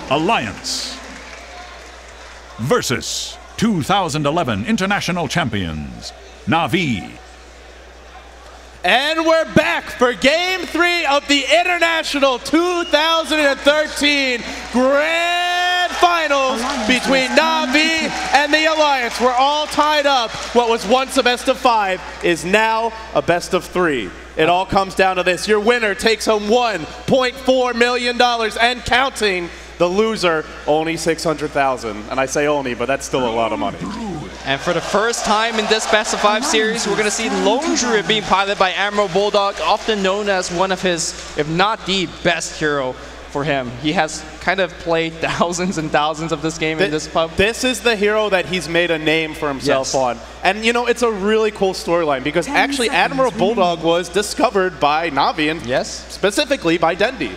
Alliance versus 2011 International Champions, Na'Vi. And we're back for Game 3 of the International 2013 Grand Finals between Na'Vi and the Alliance. We're all tied up. What was once a best of 5 is now a best of 3. It all comes down to this. Your winner takes home $1.4 million and counting. The loser, only $600,000. And I say only, but that's still a lot of money. And for the first time in this Best of 5 series, we're going to see Lone Druid being piloted by Admiral Bulldog, often known as one of his, if not the best hero for him. He has kind of played thousands and thousands of this game in this pub. This is the hero that he's made a name for himself on. And you know, it's a really cool storyline because actually Admiral Bulldog was discovered by Na'Vi and specifically by Dendi.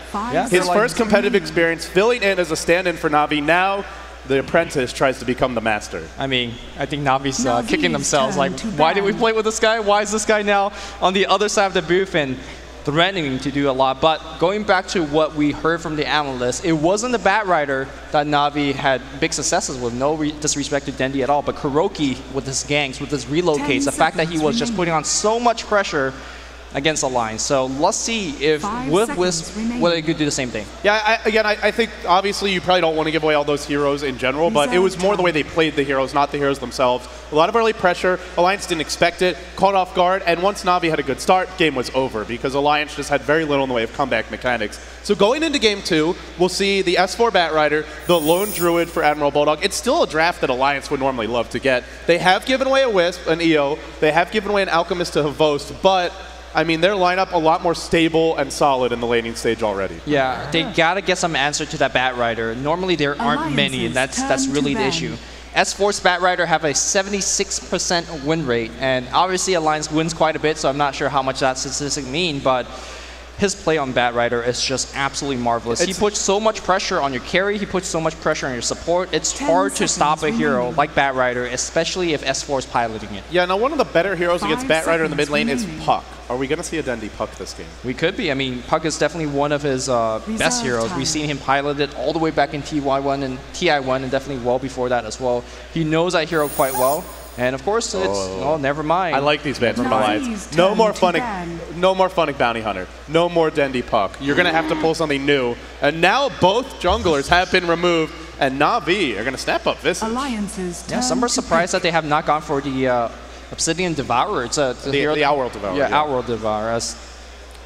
His first competitive experience filling in as a stand-in for Na'Vi. Now the apprentice tries to become the master. I mean, I think Na'Vi's kicking themselves. Like, why did we play with this guy? Why is this guy now on the other side of the booth and threatening to do a lot? But going back to what we heard from the analysts, it wasn't the Bat Rider that Na'Vi had big successes with. No disrespect to Dendi at all, but Kuroki with his ganks, with his relocates, the fact that he was just putting on so much pressure against Alliance. So let's see if with Wisp, whether they could do the same thing. Yeah, I think obviously you probably don't want to give away all those heroes in general, but it was more the way they played the heroes, not the heroes themselves. A lot of early pressure. Alliance didn't expect it, caught off guard, and once Na'Vi had a good start, game was over because Alliance just had very little in the way of comeback mechanics. So going into Game 2, we'll see the S4 Bat Rider, the Lone Druid for Admiral Bulldog. It's still a draft that Alliance would normally love to get. They have given away a Wisp, an EO. They have given away an Alchemist to Havost, but I mean, their lineup a lot more stable and solid in the laning stage already. Yeah, they gotta get some answer to that Bat Rider. Normally there aren't many, and that's really the issue. S4's Bat Rider have a 76% win rate, and obviously Alliance wins quite a bit, so I'm not sure how much that statistic means, but his play on Bat Rider is just absolutely marvelous. He puts so much pressure on your carry, he puts so much pressure on your support. It's hard to stop a hero like Bat Rider, especially if S4 is piloting it. Yeah, now one of the better heroes against Bat Rider in the mid lane is Puck. Are we going to see a Dendi Puck this game? We could be. I mean, Puck is definitely one of his best heroes. We've seen him pilot it all the way back in TI1 and definitely well before that as well. He knows that hero quite well. And of course, it's, oh, never mind. I like these bans from Alliance. No more Funnick Bounty Hunter. No more Dendi Puck. You're going to have to pull something new. And now both junglers have been removed, and Na'Vi are going to snap up Visage. Yeah, some are surprised that they have not gone for the Obsidian Devourer. It's the Outworld Devourer. Yeah, Outworld Devourer.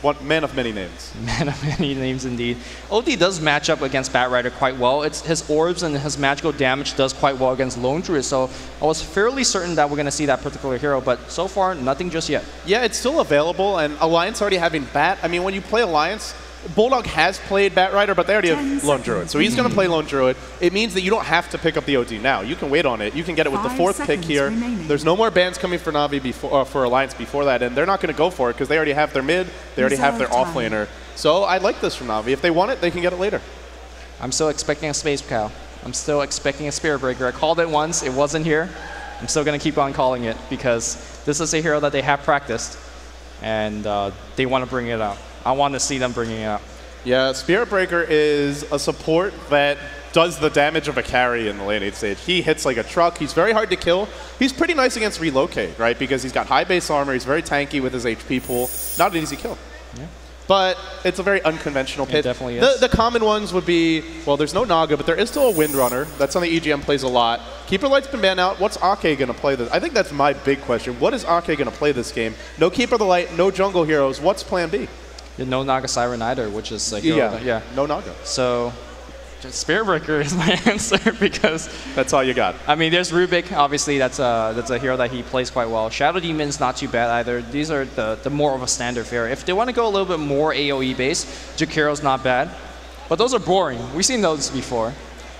One man of many names. Man of many names indeed. OD does match up against Bat Rider quite well. His orbs and his magical damage does quite well against Lone Druid, so I was fairly certain that we're going to see that particular hero, but so far, nothing just yet. Yeah, it's still available, and Alliance already having Bat. I mean, when you play Alliance, Bulldog has played Bat Rider, but they already have Lone Druid. So he's going to play Lone Druid. It means that you don't have to pick up the OD now. You can wait on it. You can get it with the 4th pick here. There's no more bans coming for Na'Vi for Alliance before that, and they're not going to go for it because they already have their mid, they already have their offlaner. So I like this from Na'Vi. If they want it, they can get it later. I'm still expecting a Space Cow. I'm still expecting a Spirit Breaker. I called it once. It wasn't here. I'm still going to keep on calling it because this is a hero that they have practiced, and they want to bring it out. I want to see them bringing it out. Yeah, Spirit Breaker is a support that does the damage of a carry in the late 8 stage. He hits like a truck. He's very hard to kill. He's pretty nice against Relocate, right? Because he's got high base armor. He's very tanky with his HP pool. Not an easy kill. Yeah. But it's a very unconventional pit. It definitely is. The common ones would be, well, there's no Naga, but there is still a Windrunner. That's something EGM plays a lot. Keeper Light's been banned out. What's Ake going to play this? I think that's my big question. What is Ake going to play this game? No Keeper of the Light, no jungle heroes. What's plan B? No Naga Siren either, which is a hero. Yeah, no Naga. So, Spirit Breaker is my answer because that's all you got. I mean, there's Rubik. Obviously, that's a hero that he plays quite well. Shadow Demon's not too bad either. These are the more of a standard fare. If they want to go a little bit more AOE based, Jakiro's not bad, but those are boring. We've seen those before.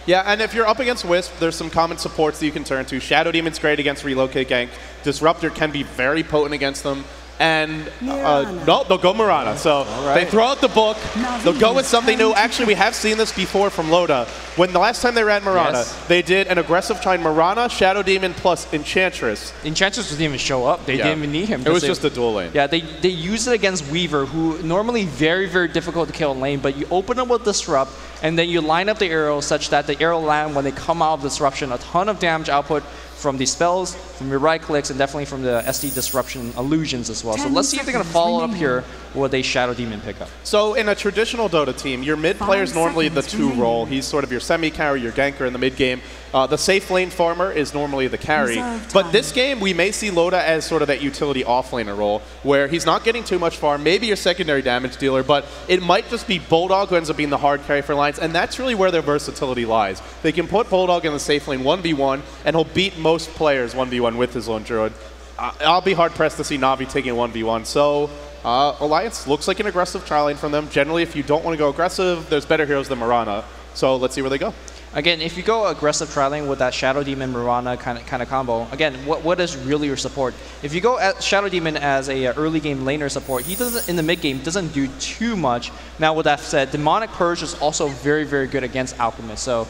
Yeah, and if you're up against Wisp, there's some common supports that you can turn to. Shadow Demon's great against Relocate gank. Disruptor can be very potent against them. And no, they'll go Mirana. So they throw out the book. They'll go with something new. Actually, we have seen this before from Loda. When the last time they ran Mirana, they did an aggressive try Mirana, Shadow Demon plus Enchantress. Enchantress didn't even show up. They didn't even need him. It was just a dual lane. Yeah, they used it against Weaver, who normally very, very difficult to kill in lane, but you open up with Disrupt, and then you line up the arrows such that the arrow land, when they come out of Disruption, a ton of damage output from these spells, from your right clicks, and definitely from the SD Disruption illusions as well. So let's see if they're going to follow up here with a Shadow Demon pickup. So in a traditional Dota team, your mid player is normally the 2 role. He's sort of your semi-carry, your ganker in the mid game. The safe lane farmer is normally the carry. But this game, we may see Loda as sort of that utility offlaner role, where he's not getting too much farm, maybe your secondary damage dealer, but it might just be Bulldog who ends up being the hard carry for Alliance, and that's really where their versatility lies. They can put Bulldog in the safe lane 1v1, and he'll beat most players 1v1 with his Lone Druid. I'll be hard-pressed to see Na'Vi taking 1v1, so Alliance looks like an aggressive tri lane from them. Generally, if you don't want to go aggressive, there's better heroes than Mirana, so let's see where they go. Again, if you go aggressive trialing with that Shadow Demon Mirana kind of combo, again, what is really your support? If you go at Shadow Demon as a early game laner support, he doesn't in the mid game doesn't do too much. Now with that said, Demonic Purge is also very, very good against Alchemist. So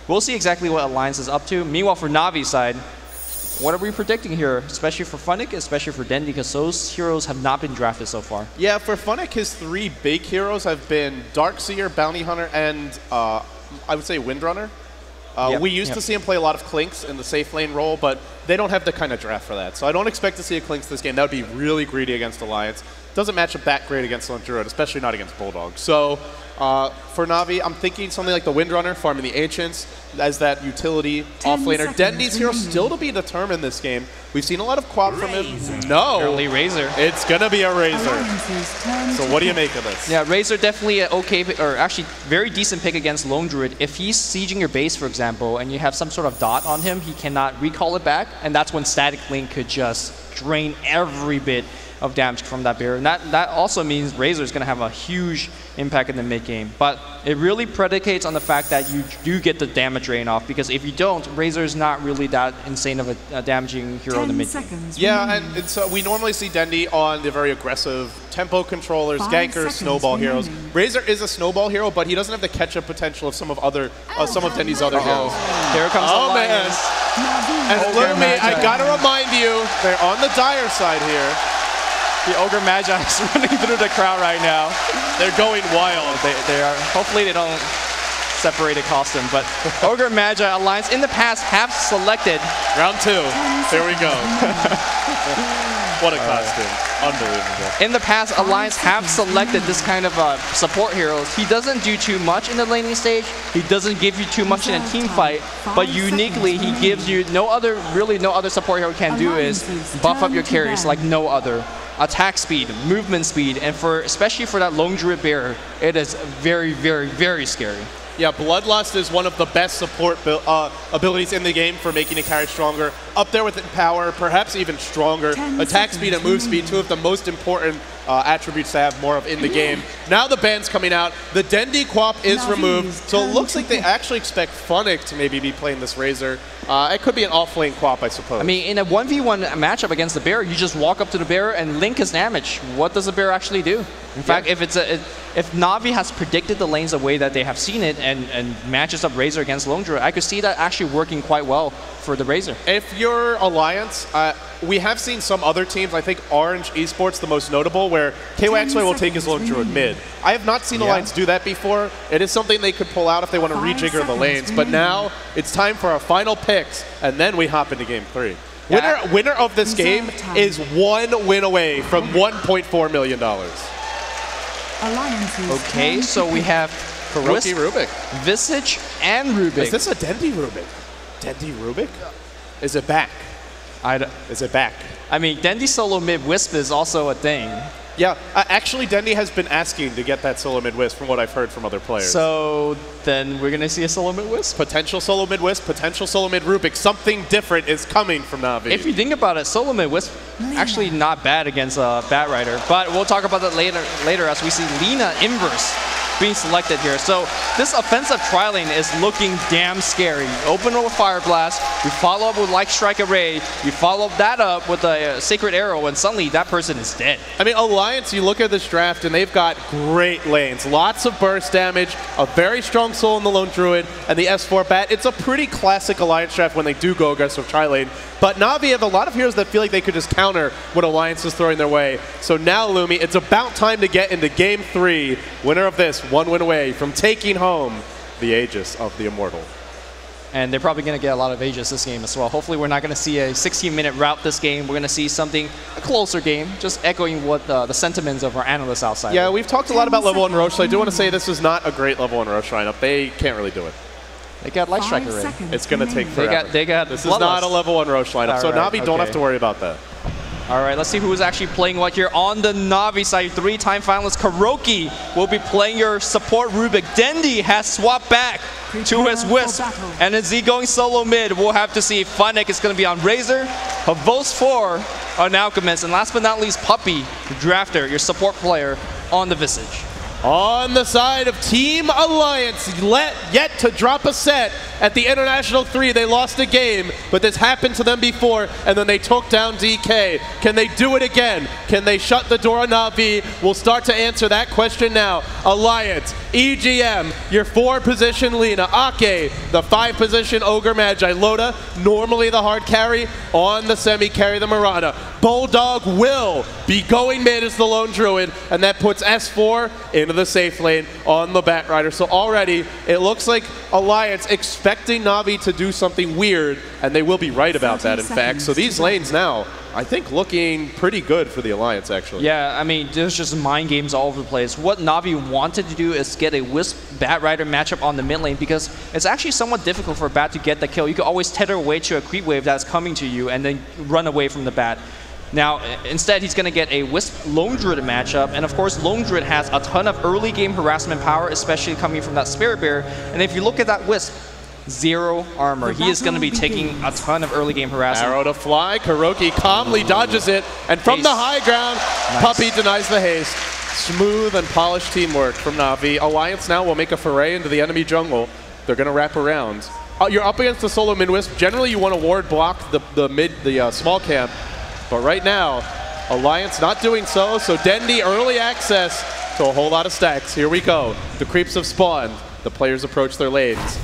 we'll see exactly what Alliance is up to. Meanwhile, for Navi's side, what are we predicting here, especially for Funnick, especially for Dendi, because those heroes have not been drafted so far? Yeah, for Funnick, his 3 big heroes have been Darkseer, Bounty Hunter, and I would say Windrunner. We used to see him play a lot of Clinks in the safe lane role, but they don't have the kind of draft for that. So I don't expect to see a Clinks this game. That would be really greedy against Alliance. Doesn't match up that great against Lone Druid, especially not against Bulldog. So for Na'Vi, I'm thinking something like the Windrunner, farming the Ancients as that utility offlaner. Dendi's hero still to be determined this game. We've seen a lot of quad from him. No. Early Razor. It's going to be a Razor. So what do you make of this? Yeah, Razor definitely an okay, or actually very decent pick against Lone Druid. If he's sieging your base, for example, and you have some sort of dot on him, he cannot recall it back, and that's when Static Link could just drain every bit of damage from that barrier. And that also means Razor is going to have a huge impact in the mid game. But it really predicates on the fact that you do get the damage drain off, because if you don't, Razor is not really that insane of a damaging hero in the mid game. Yeah, and so we normally see Dendi on the very aggressive tempo controllers, gankers, snowball heroes. Razor is a snowball hero, but he doesn't have the catch-up potential of some of Dendi's other heroes. Here comes Alliance. And Lumi, I gotta remind you, they're on the dire side here. The Ogre Magi is running through the crowd right now. They're going wild. They are. Hopefully they don't separate a costume. But Ogre Magi Alliance in the past have selected. Round 2. Here we go. What a costume. Unbelievable. In the past, Alliance have selected this kind of support heroes. He doesn't do too much in the laning stage. He doesn't give you too much in a team fight. But uniquely, he gives you really no other support hero can do is buff up your carries like no other. Attack speed, movement speed, and especially for that Lone Druid bearer, it is very, very, very scary. Yeah, Bloodlust is one of the best support abilities in the game for making a carry stronger. Up there with power, perhaps even stronger. Attack speed and move speed, 2 of the most important attributes to have more of in the game. Now the ban's coming out. The Dendi Quap is removed, so it looks like they actually expect Funnick to maybe be playing this Razor. It could be an off-lane Quap, I suppose. I mean, in a 1v1 matchup against the bearer, you just walk up to the bearer and link his damage. What does the bearer actually do? In fact, if Na'Vi has predicted the lanes the way that they have seen it and matches up Razor against Lone Druid, I could see that actually working quite well for the Razor. If you're Alliance, we have seen some other teams, I think Orange Esports the most notable, where KYXY will take his Lone Druid mid. I have not seen Alliance do that before. It is something they could pull out if they want to rejigger the lanes, but now it's time for our final picks, and then we hop into game 3. Winner of this game is 1 win away from $1.4 million. Okay, so we have Kuroki Rubik, Visage, and Rubik. Is this a Dendi Rubik? Dendi Rubik? Is it back? Is it back? I mean, Dendi solo mid Wisp is also a thing. Yeah, actually Dendi has been asking to get that solo mid Wisp from what I've heard from other players. So then we're going to see a solo mid Wisp? Potential solo mid Wisp, potential solo mid Rubik. Something different is coming from Na'Vi. If you think about it, solo mid Wisp actually not bad against Batrider, but we'll talk about that later as we see Lina inverse being selected here. So this offensive tri-lane is looking damn scary. Open with Fire Blast, you follow up with Light Strike Array, you follow that up with a Sacred Arrow, and suddenly that person is dead. I mean, Alliance, you look at this draft, and they've got great lanes. Lots of burst damage, a very strong soul in the Lone Druid, and the S4 Bat. It's a pretty classic Alliance draft when they do go aggressive tri-lane. But Na'Vi have a lot of heroes that feel like they could just counter what Alliance is throwing their way. So now, Lumi, it's about time to get into Game 3. Winner of this, 1 win away from taking home the Aegis of the Immortal. And they're probably going to get a lot of Aegis this game as well. Hopefully we're not going to see a 16-minute route this game. We're going to see something, a closer game, just echoing what the sentiments of our analysts outside. Yeah, we've talked a lot about level 1 Roche, so I do want to say this is not a great level 1 Roche lineup. They can't really do it. They got Light Strike Array. It's going to take forever. They got this is not a level 1 Roche lineup, so Na'Vi don't have to worry about that. All right, let's see who's actually playing what here. On the Na'Vi side, 3-time finalist KuroKy will be playing your support Rubik. Dendi has swapped back to his Wisp. And is he going solo mid? We'll have to see. Funnick is going to be on Razor. Havos 4 on Alchemist. And last but not least, Puppy, the drafter, your support player on the Visage. On the side of Team Alliance, yet to drop a set at the International 3. They lost a game, but this happened to them before, and then they took down DK. Can they do it again? Can they shut the door on Na'Vi? We'll start to answer that question now. Alliance, EGM, your 4-position Lina, Ake, the 5-position Ogre Magi, Loda, normally the hard carry, on the semi-carry, the Mirana. Bulldog will be going mid as the Lone Druid, and that puts S4 into the safe lane on the Batrider. So already, it looks like Alliance expecting Na'Vi to do something weird, and they will be right about that, in fact. So these lanes now, I think, looking pretty good for the Alliance, actually. Yeah, I mean, there's just mind games all over the place. What Na'Vi wanted to do is get a Wisp Batrider matchup on the mid lane, because it's actually somewhat difficult for a Bat to get the kill. You can always tether away to a creep wave that's coming to you and then run away from the Bat. Now, instead, he's going to get a Wisp Lone Druid matchup, and of course, Lone Druid has a ton of early game harassment power, especially coming from that Spirit Bear. And if you look at that Wisp, 0 armor. He is going to be taking a ton of early game harassment. Arrow to fly, KuroKy calmly dodges it, and from the high ground, Puppy denies the haste. Smooth and polished teamwork from Na'Vi. Alliance now will make a foray into the enemy jungle. They're going to wrap around. You're up against the solo mid Wisp. Generally, you want to ward block the small camp. But right now, Alliance not doing so, so Dendi early access to a whole lot of stacks. Here we go. The creeps have spawned. The players approach their lanes.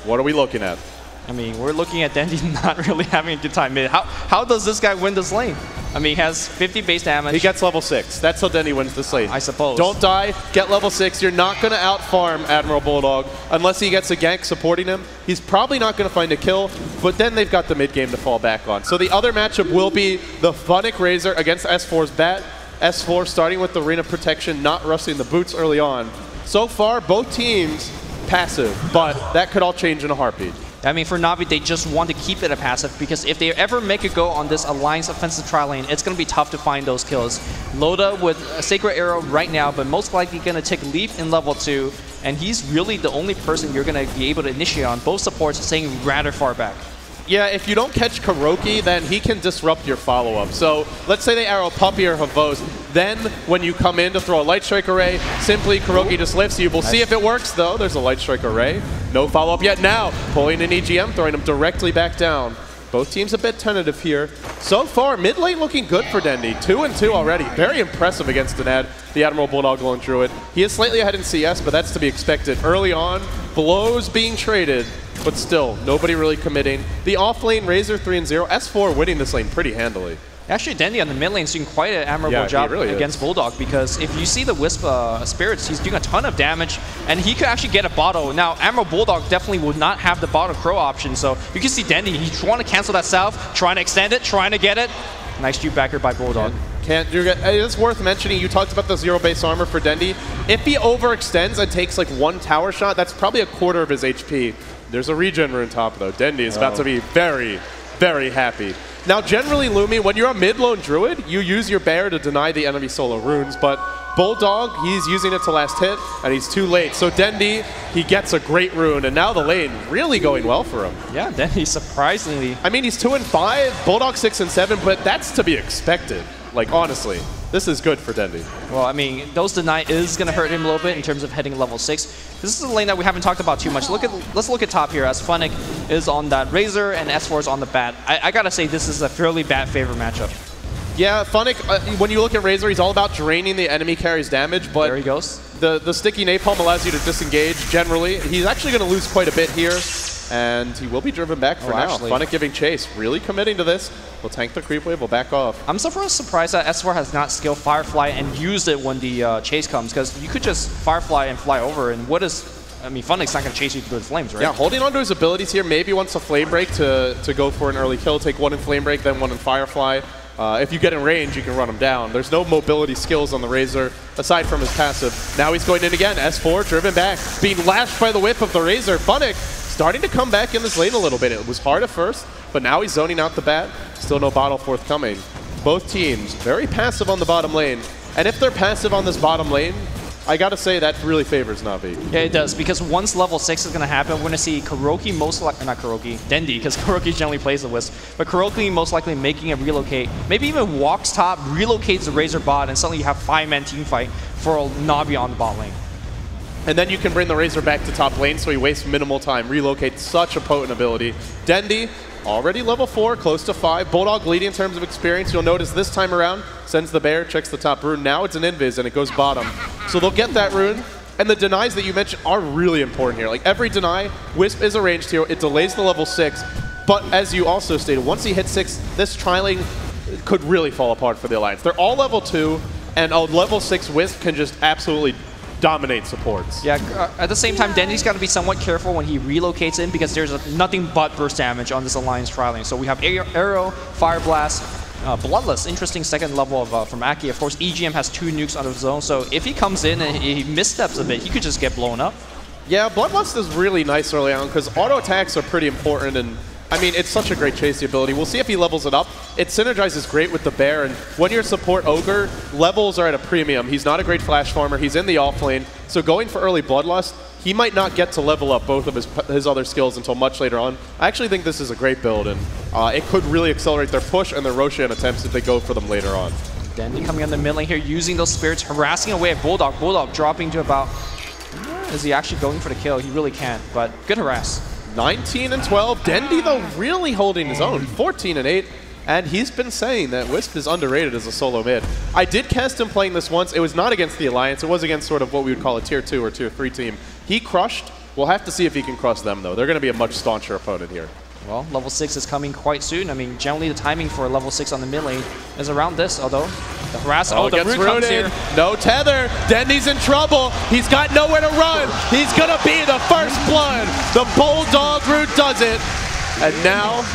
What are we looking at? I mean, we're looking at Dendi not really having a good time mid. How does this guy win this lane? I mean, he has 50 base damage. He gets level 6. That's how Dendi wins this lane. I suppose. Don't die, get level 6. You're not going to out-farm Admiral Bulldog unless he gets a gank supporting him. He's probably not going to find a kill, but then they've got the mid-game to fall back on. So the other matchup will be the Funnick Razor against S4's Bat. S4 starting with the Arena Protection, not rusting the boots early on. So far, both teams passive, but that could all change in a heartbeat. I mean, for Na'Vi, they just want to keep it a passive, because if they ever make a go on this Alliance offensive tri-lane, it's going to be tough to find those kills. Loda with a Sacred Arrow right now, but most likely going to take Leaf in level 2, and he's really the only person you're going to be able to initiate on. Both supports staying rather far back. Yeah, if you don't catch KuroKy, then he can disrupt your follow-up. So let's say they arrow Puppy or Havos. Then when you come in to throw a Light Strike Array, simply KuroKy just lifts you. We'll see if it works, though. There's a Light Strike Array. No follow-up yet now. Pulling in EGM, throwing him directly back down. Both teams a bit tentative here. So far, mid lane looking good for Dendi. 2-2 already. Very impressive against Denad, the Admiral Bulldog Lone Druid. He is slightly ahead in CS, but that's to be expected. Early on, blows being traded, but still, nobody really committing. The off-lane Razor 3-0. S4 winning this lane pretty handily. Actually, Dendi on the mid lane is doing quite an admirable job really against Bulldog, because if you see the Wisp Spirits, he's doing a ton of damage, and he could actually get a bottle. Now, Admiral Bulldog definitely would not have the bottle crow option, so you can see Dendi, he's trying to cancel that south, trying to extend it, trying to get it. Nice juke backer by Bulldog. It's worth mentioning, you talked about the 0 base armor for Dendi. If he overextends and takes like 1 tower shot, that's probably a quarter of his HP. There's a regen rune top, though. Dendi is about to be very, very happy. Now, generally, Lumi, when you're a mid-lone druid, you use your bear to deny the enemy solo runes, but Bulldog, he's using it to last hit, and he's too late. So Dendi, he gets a great rune, and now the lane really going well for him. Yeah, Dendi surprisingly. I mean, he's 2-5, Bulldog 6-7, but that's to be expected. Like, honestly, this is good for Dendy. Well, I mean, those deny is going to hurt him a little bit in terms of hitting level 6. This is a lane that we haven't talked about too much. Let's look at top here as Funnick is on that Razor and S4 is on the bat. I got to say, this is a fairly bad favor matchup. Yeah, Funnick, when you look at Razor, he's all about draining the enemy carry's damage, but there he goes. The sticky napalm allows you to disengage generally. He's actually going to lose quite a bit here, and he will be driven back for now. Funnick giving chase, really committing to this. We'll tank the creep wave, we'll back off. I'm surprised that S4 has not skilled Firefly and used it when the chase comes, because you could just Firefly and fly over, and what is... I mean, Funnick's not going to chase you through the flames, right? Yeah, holding on to his abilities here, maybe wants a Flame Break to go for an early kill. Take one in Flame Break, then one in Firefly. If you get in range, you can run him down. There's no mobility skills on the Razor, aside from his passive. Now he's going in again. S4 driven back, being lashed by the whip of the Razor. Funnick starting to come back in this lane a little bit. It was hard at first, but now he's zoning out the bat. Still no bottle forthcoming. Both teams very passive on the bottom lane. And if they're passive on this bottom lane, I gotta say that really favors Na'Vi. Yeah, it does, because once level 6 is gonna happen, we're gonna see KuroKy most likely, not KuroKy, Dendy, because KuroKy generally plays the Wisp, but KuroKy most likely making a relocate, maybe even walks top, relocates the Razor bot, and suddenly you have 5-man team fight for Na'Vi on the bot lane. And then you can bring the Razor back to top lane, so he wastes minimal time. Relocate, such a potent ability. Dendy, already level 4, close to 5. Bulldog leading in terms of experience. You'll notice this time around, sends the bear, checks the top rune. Now it's an invis, and it goes bottom. So they'll get that rune. And the denies that you mentioned are really important here. Like, every deny, Wisp is a ranged hero. It delays the level 6. But as you also stated, once he hits 6, this trialing could really fall apart for the Alliance. They're all level 2, and a level 6 Wisp can just absolutely dominate supports. Yeah, at the same time, Dendy's got to be somewhat careful when he relocates in, because there's nothing but burst damage on this Alliance trialing. So we have Arrow, Fire Blast, Bloodless, interesting second level of, from Aki. Of course, EGM has 2 nukes under the zone, so if he comes in and he missteps a bit, he could just get blown up. Yeah, Bloodlust is really nice early on, because auto attacks are pretty important, and I mean, it's such a great chasey ability. We'll see if he levels it up. It synergizes great with the bear, and when you're support Ogre, levels are at a premium. He's not a great flash farmer. He's in the off lane, so going for early Bloodlust, he might not get to level up both of his other skills until much later on. I actually think this is a great build, and it could really accelerate their push and their Roshan attempts if they go for them later on. Dendy coming on the mid lane here, using those spirits, harassing away at Bulldog. Bulldog dropping to about... Is he actually going for the kill? He really can't, but good harass. 19 and 12. Dendy, though, really holding his own. 14 and 8. And he's been saying that Wisp is underrated as a solo mid. I did cast him playing this once. It was not against the Alliance. It was against sort of what we would call a tier 2 or tier 3 team. He crushed. We'll have to see if he can crush them, though. They're going to be a much stauncher opponent here. Well, level 6 is coming quite soon. I mean, generally the timing for level 6 on the mid lane is around this, although the harass... Oh, the root comes here. No tether. Dendy's in trouble. He's got nowhere to run. He's going to be the first blood. The Bulldog root does it. And now,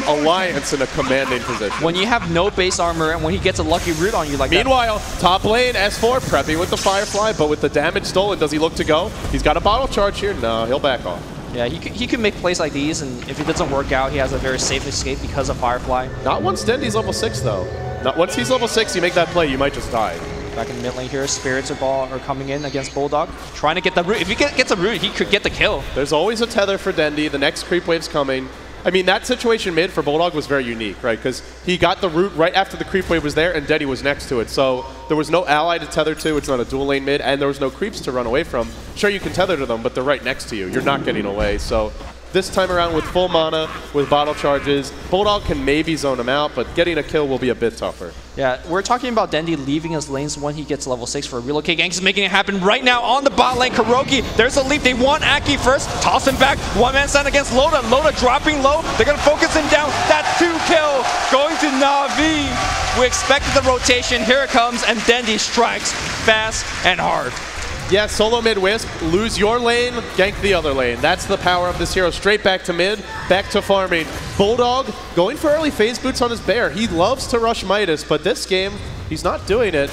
Alliance in a commanding position. When you have no base armor and when he gets a lucky root on you like Meanwhile, top lane, S4 prepping with the Firefly, but with the damage stolen, does he look to go? He's got a bottle charge here. No, he'll back off. Yeah, he can make plays like these, and if it doesn't work out, he has a very safe escape because of Firefly. Not once Dendy's level 6, though. Not once he's level 6, you make that play, you might just die. Back in the mid lane here, Spirits are coming in against Bulldog, trying to get the root. If he gets a root, he could get the kill. There's always a tether for Dendy. The next creep wave's coming. I mean, that situation mid for Bulldog was very unique, right? Because he got the root right after the creep wave was there, and Dendy was next to it. So there was no ally to tether to. It's not a dual lane mid, and there was no creeps to run away from. Sure, you can tether to them, but they're right next to you. You're not getting away. So this time around with full mana, with bottle charges, Bulldog can maybe zone him out, but getting a kill will be a bit tougher. Yeah, we're talking about Dendy leaving his lanes when he gets level 6 for a relocate. Gank is making it happen right now on the bot lane. KuroKy, there's a leap. They want Aki first. Toss him back. One-man stand against Loda. Loda dropping low. They're going to focus him down. That's 2 kill going to Na'Vi. We expected the rotation. Here it comes, and Dendy strikes fast and hard. Yeah, solo mid Wisp, lose your lane, gank the other lane. That's the power of this hero. Straight back to mid, back to farming. Bulldog going for early phase boots on his bear. He loves to rush Midas, but this game, he's not doing it.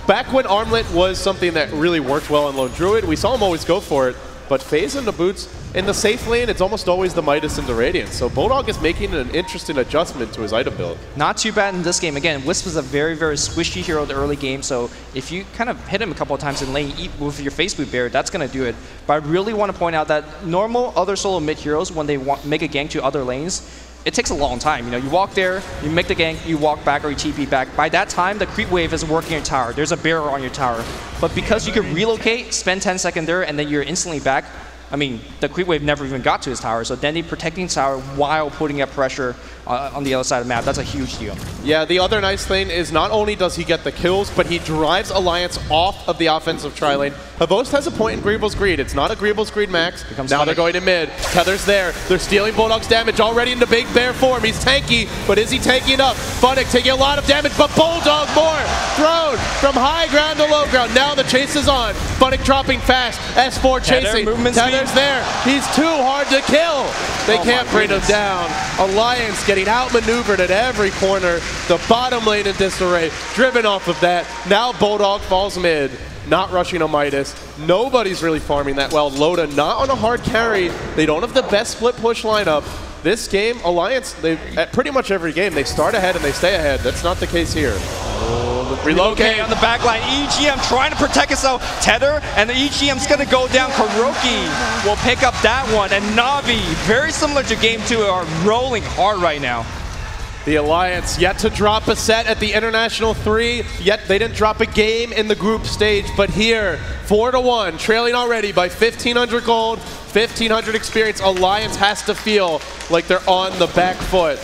Back when Armlet was something that really worked well on Lone Druid, we saw him always go for it, but phase into boots, in the safe lane, it's almost always the Midas into Radiance. So Bulldog is making an interesting adjustment to his item build. Not too bad in this game. Again, Wisp is a very, very squishy hero in the early game, so if you kind of hit him a couple of times in lane, eat with your face boot bear, that's going to do it. But I really want to point out that normal other solo mid heroes, when they make a gank to other lanes, it takes a long time. You know, you walk there, you make the gank, you walk back or you TP back. By that time, the creep wave is working your tower. There's a barrier on your tower. But because you can relocate, spend 10 seconds there, and then you're instantly back, I mean, the creep wave never even got to his tower, so Dendy protecting his tower while putting up pressure on the other side of the map, that's a huge deal. Yeah, the other nice thing is not only does he get the kills, but he drives Alliance off of the offensive tri-lane. Havost has a point in Greevil's Greed. It's not a Greevil's Greed max. Now they're going to mid. Tether's there. They're stealing Bulldog's damage already into Big Bear form. He's tanky, but is he tanky enough? Funnick taking a lot of damage, but Bulldog more. Thrown from high ground to low ground. Now the chase is on. Funnick dropping fast. S4 chasing. Tether's there. He's too hard to kill. They can't bring him down. Alliance getting outmaneuvered at every corner. The bottom lane in disarray. Driven off of that. Now Bulldog falls mid. Not rushing a Midas. Nobody's really farming that well. Loda not on a hard carry. They don't have the best split push lineup. This game, Alliance, at pretty much every game, they start ahead and they stay ahead. That's not the case here. Relocate on the back line. EGM trying to protect himself. Tether, and the EGM's going to go down. Kuroki will pick up that one. And Na'Vi, very similar to game 2, are rolling hard right now. The Alliance yet to drop a set at the International 3, yet they didn't drop a game in the group stage, but here, 4-1, trailing already by 1,500 gold, 1,500 experience. Alliance has to feel like they're on the back foot.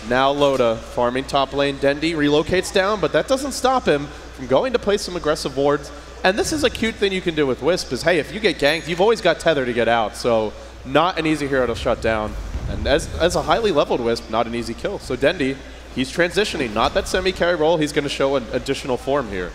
Now Loda farming top lane. Dendy relocates down, but that doesn't stop him from going to play some aggressive wards. And this is a cute thing you can do with Wisp is, hey, if you get ganked, you've always got Tether to get out, so not an easy hero to shut down. And as a highly leveled Wisp, not an easy kill. So Dendy, he's transitioning. Not that semi-carry role. He's going to show an additional form here.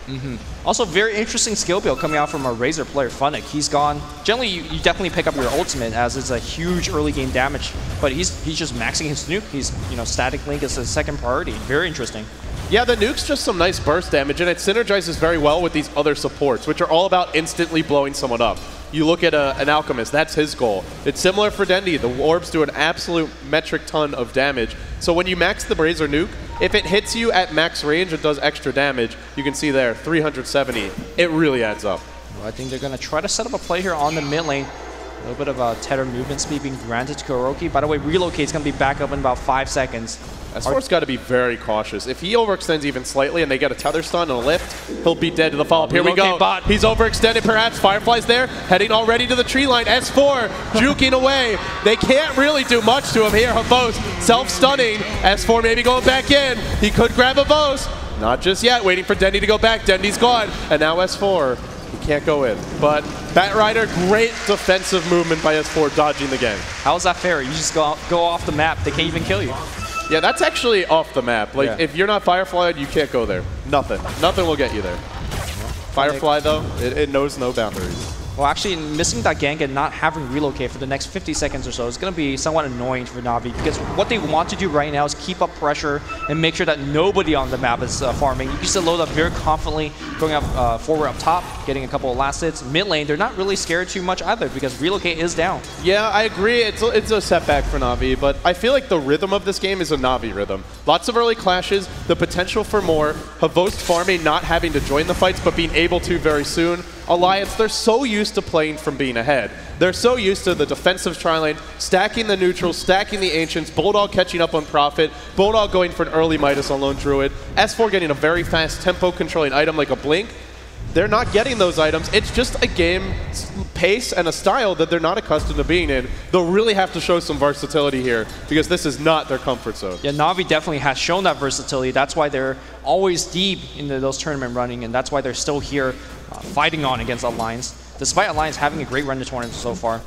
Also, very interesting skill build coming out from a Razor player, Funnick. He's gone. Generally, you definitely pick up your ultimate as it's a huge early game damage. But he's just maxing his nuke. He's, you know, static link is his second priority. Very interesting. Yeah, the nuke's just some nice burst damage, and it synergizes very well with these other supports, which are all about instantly blowing someone up. You look at an Alchemist, that's his goal. It's similar for Dendy. The orbs do an absolute metric ton of damage. So when you max the Razor nuke, if it hits you at max range and does extra damage, you can see there, 370. It really adds up. Well, I think they're going to try to set up a play here on the mid lane. A little bit of a Tether movement speed being granted to Kuroki. By the way, Relocate's going to be back up in about 5 seconds. S4's got to be very cautious. If he overextends even slightly and they get a Tether stun and a lift, he'll be dead to the follow-up. Here we go. Bot. He's overextended perhaps. Firefly's there, heading already to the tree line. S4 juking away. They can't really do much to him here. Havost self-stunning. S4 maybe going back in. He could grab Havost. Not just yet. Waiting for Dendy to go back. Dendy's gone. And now S4. He can't go in. But Batrider, great defensive movement by S4 dodging the game. How is that fair? You just go off the map. They can't even kill you. Yeah, that's actually off the map. Like, if you're not Fireflyed, you can't go there. Nothing. Nothing will get you there. Firefly, though, it knows no boundaries. Well, actually, missing that gank and not having relocate for the next 50 seconds or so is going to be somewhat annoying for Na'Vi, because what they want to do right now is keep up pressure and make sure that nobody on the map is farming. You can still load up very confidently, going up forward up top, getting a couple of last hits. Mid lane, they're not really scared too much either, because relocate is down. Yeah, I agree. It's a setback for Na'Vi, but I feel like the rhythm of this game is a Na'Vi rhythm. Lots of early clashes, the potential for more, Havost farming, not having to join the fights, but being able to very soon. Alliance, they're so used to playing from being ahead. They're so used to the defensive tri-lane, stacking the neutrals, stacking the ancients, Bulldog catching up on Prophet, Bulldog going for an early Midas on Lone Druid, S4 getting a very fast tempo controlling item like a Blink. They're not getting those items. It's just a game pace and a style that they're not accustomed to being in. They'll really have to show some versatility here, because this is not their comfort zone. Yeah, Na'Vi definitely has shown that versatility. That's why they're always deep into those tournament running, and that's why they're still here fighting on against Alliance, despite Alliance having a great run to tournament so far.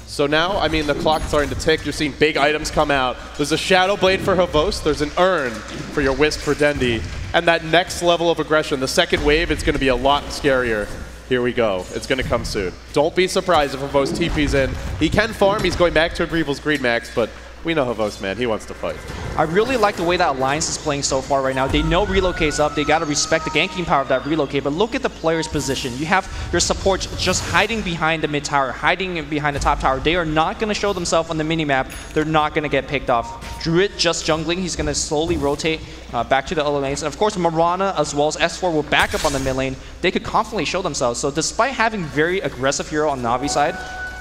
So now, I mean, the clock's starting to tick. You're seeing big items come out. There's a Shadow Blade for Havost. There's an Urn for your Wisp for Dendy. And that next level of aggression, the second wave, it's going to be a lot scarier. Here we go. It's going to come soon. Don't be surprised if Havost TP's in. He can farm. He's going back to Agreeable's Greed Max, but we know Havost, man. He wants to fight. I really like the way that Alliance is playing so far right now. They know Relocate's up. They got to respect the ganking power of that Relocate, but look at the player's position. You have your supports just hiding behind the mid tower, hiding behind the top tower. They are not going to show themselves on the minimap. They're not going to get picked off. Druid just jungling. He's going to slowly rotate back to the other lanes. And of course, Mirana as well as S4 will back up on the mid lane. They could confidently show themselves. So despite having very aggressive hero on Na'Vi's side,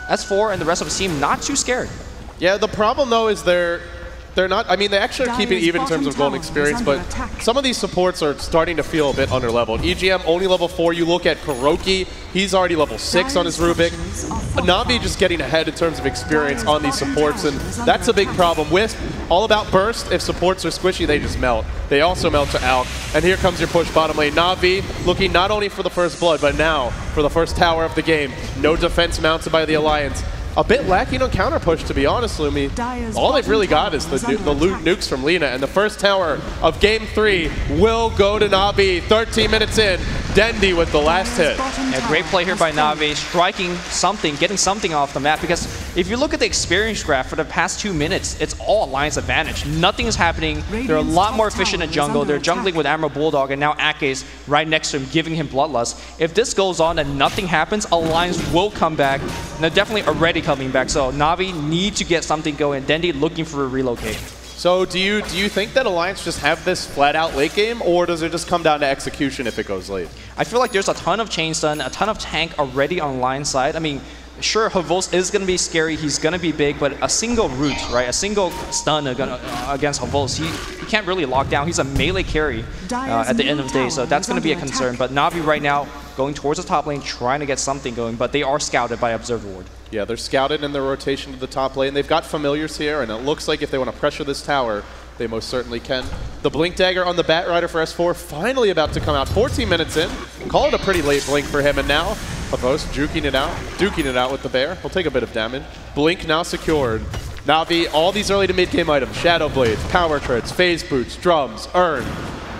S4 and the rest of the team not too scared. Yeah, the problem though is they're They're not, I mean, they actually are keeping it even in terms of golden experience, but some of these supports are starting to feel a bit underleveled. EGM only level 4. You look at Kuroki, he's already level 6 on his Rubik. Navi just getting ahead in terms of experience on these supports, and that's a big problem. Wisp, all about burst. If supports are squishy, they just melt. They also melt to Alk. And here comes your push bottom lane. Navi looking not only for the first blood, but now for the first tower of the game. No defense mounted by the Alliance. A bit lacking on counter push, to be honest, Lumi. All they've really got is the loot nukes from Lina, and the first tower of Game 3 will go to Navi. 13 minutes in, Dendi with the last hit. Yeah, great play here by Navi, striking something, getting something off the map, because if you look at the experience graph for the past 2 minutes, it's all Alliance advantage. Nothing is happening. They're a lot more efficient in jungle. They're jungling with Admiral Bulldog, and now Ake's right next to him, giving him Bloodlust. If this goes on and nothing happens, Alliance will come back, and they're definitely already coming back. So Navi need to get something going. Dendi looking for a relocate. So do you think that Alliance just have this flat out late game, or does it just come down to execution if it goes late? I feel like there's a ton of chain stun, a ton of tank already on Alliance side. I mean, sure, Havos is going to be scary, he's going to be big, but a single root, right, a single stun against Havos, he can't really lock down. He's a melee carry at the end of the day, so that's going to be a concern. But Navi right now going towards the top lane, trying to get something going, but they are scouted by Observer Ward. Yeah, they're scouted in their rotation to the top lane. They've got familiars here, and it looks like if they want to pressure this tower, they most certainly can. The Blink Dagger on the Bat Rider for S4 finally about to come out. 14 minutes in. Call it a pretty late Blink for him, and now Havos duking it out with the Bear. He'll take a bit of damage. Blink now secured. Navi, all these early to mid-game items, Shadow Blades, Power Crits, Phase Boots, Drums, Urn.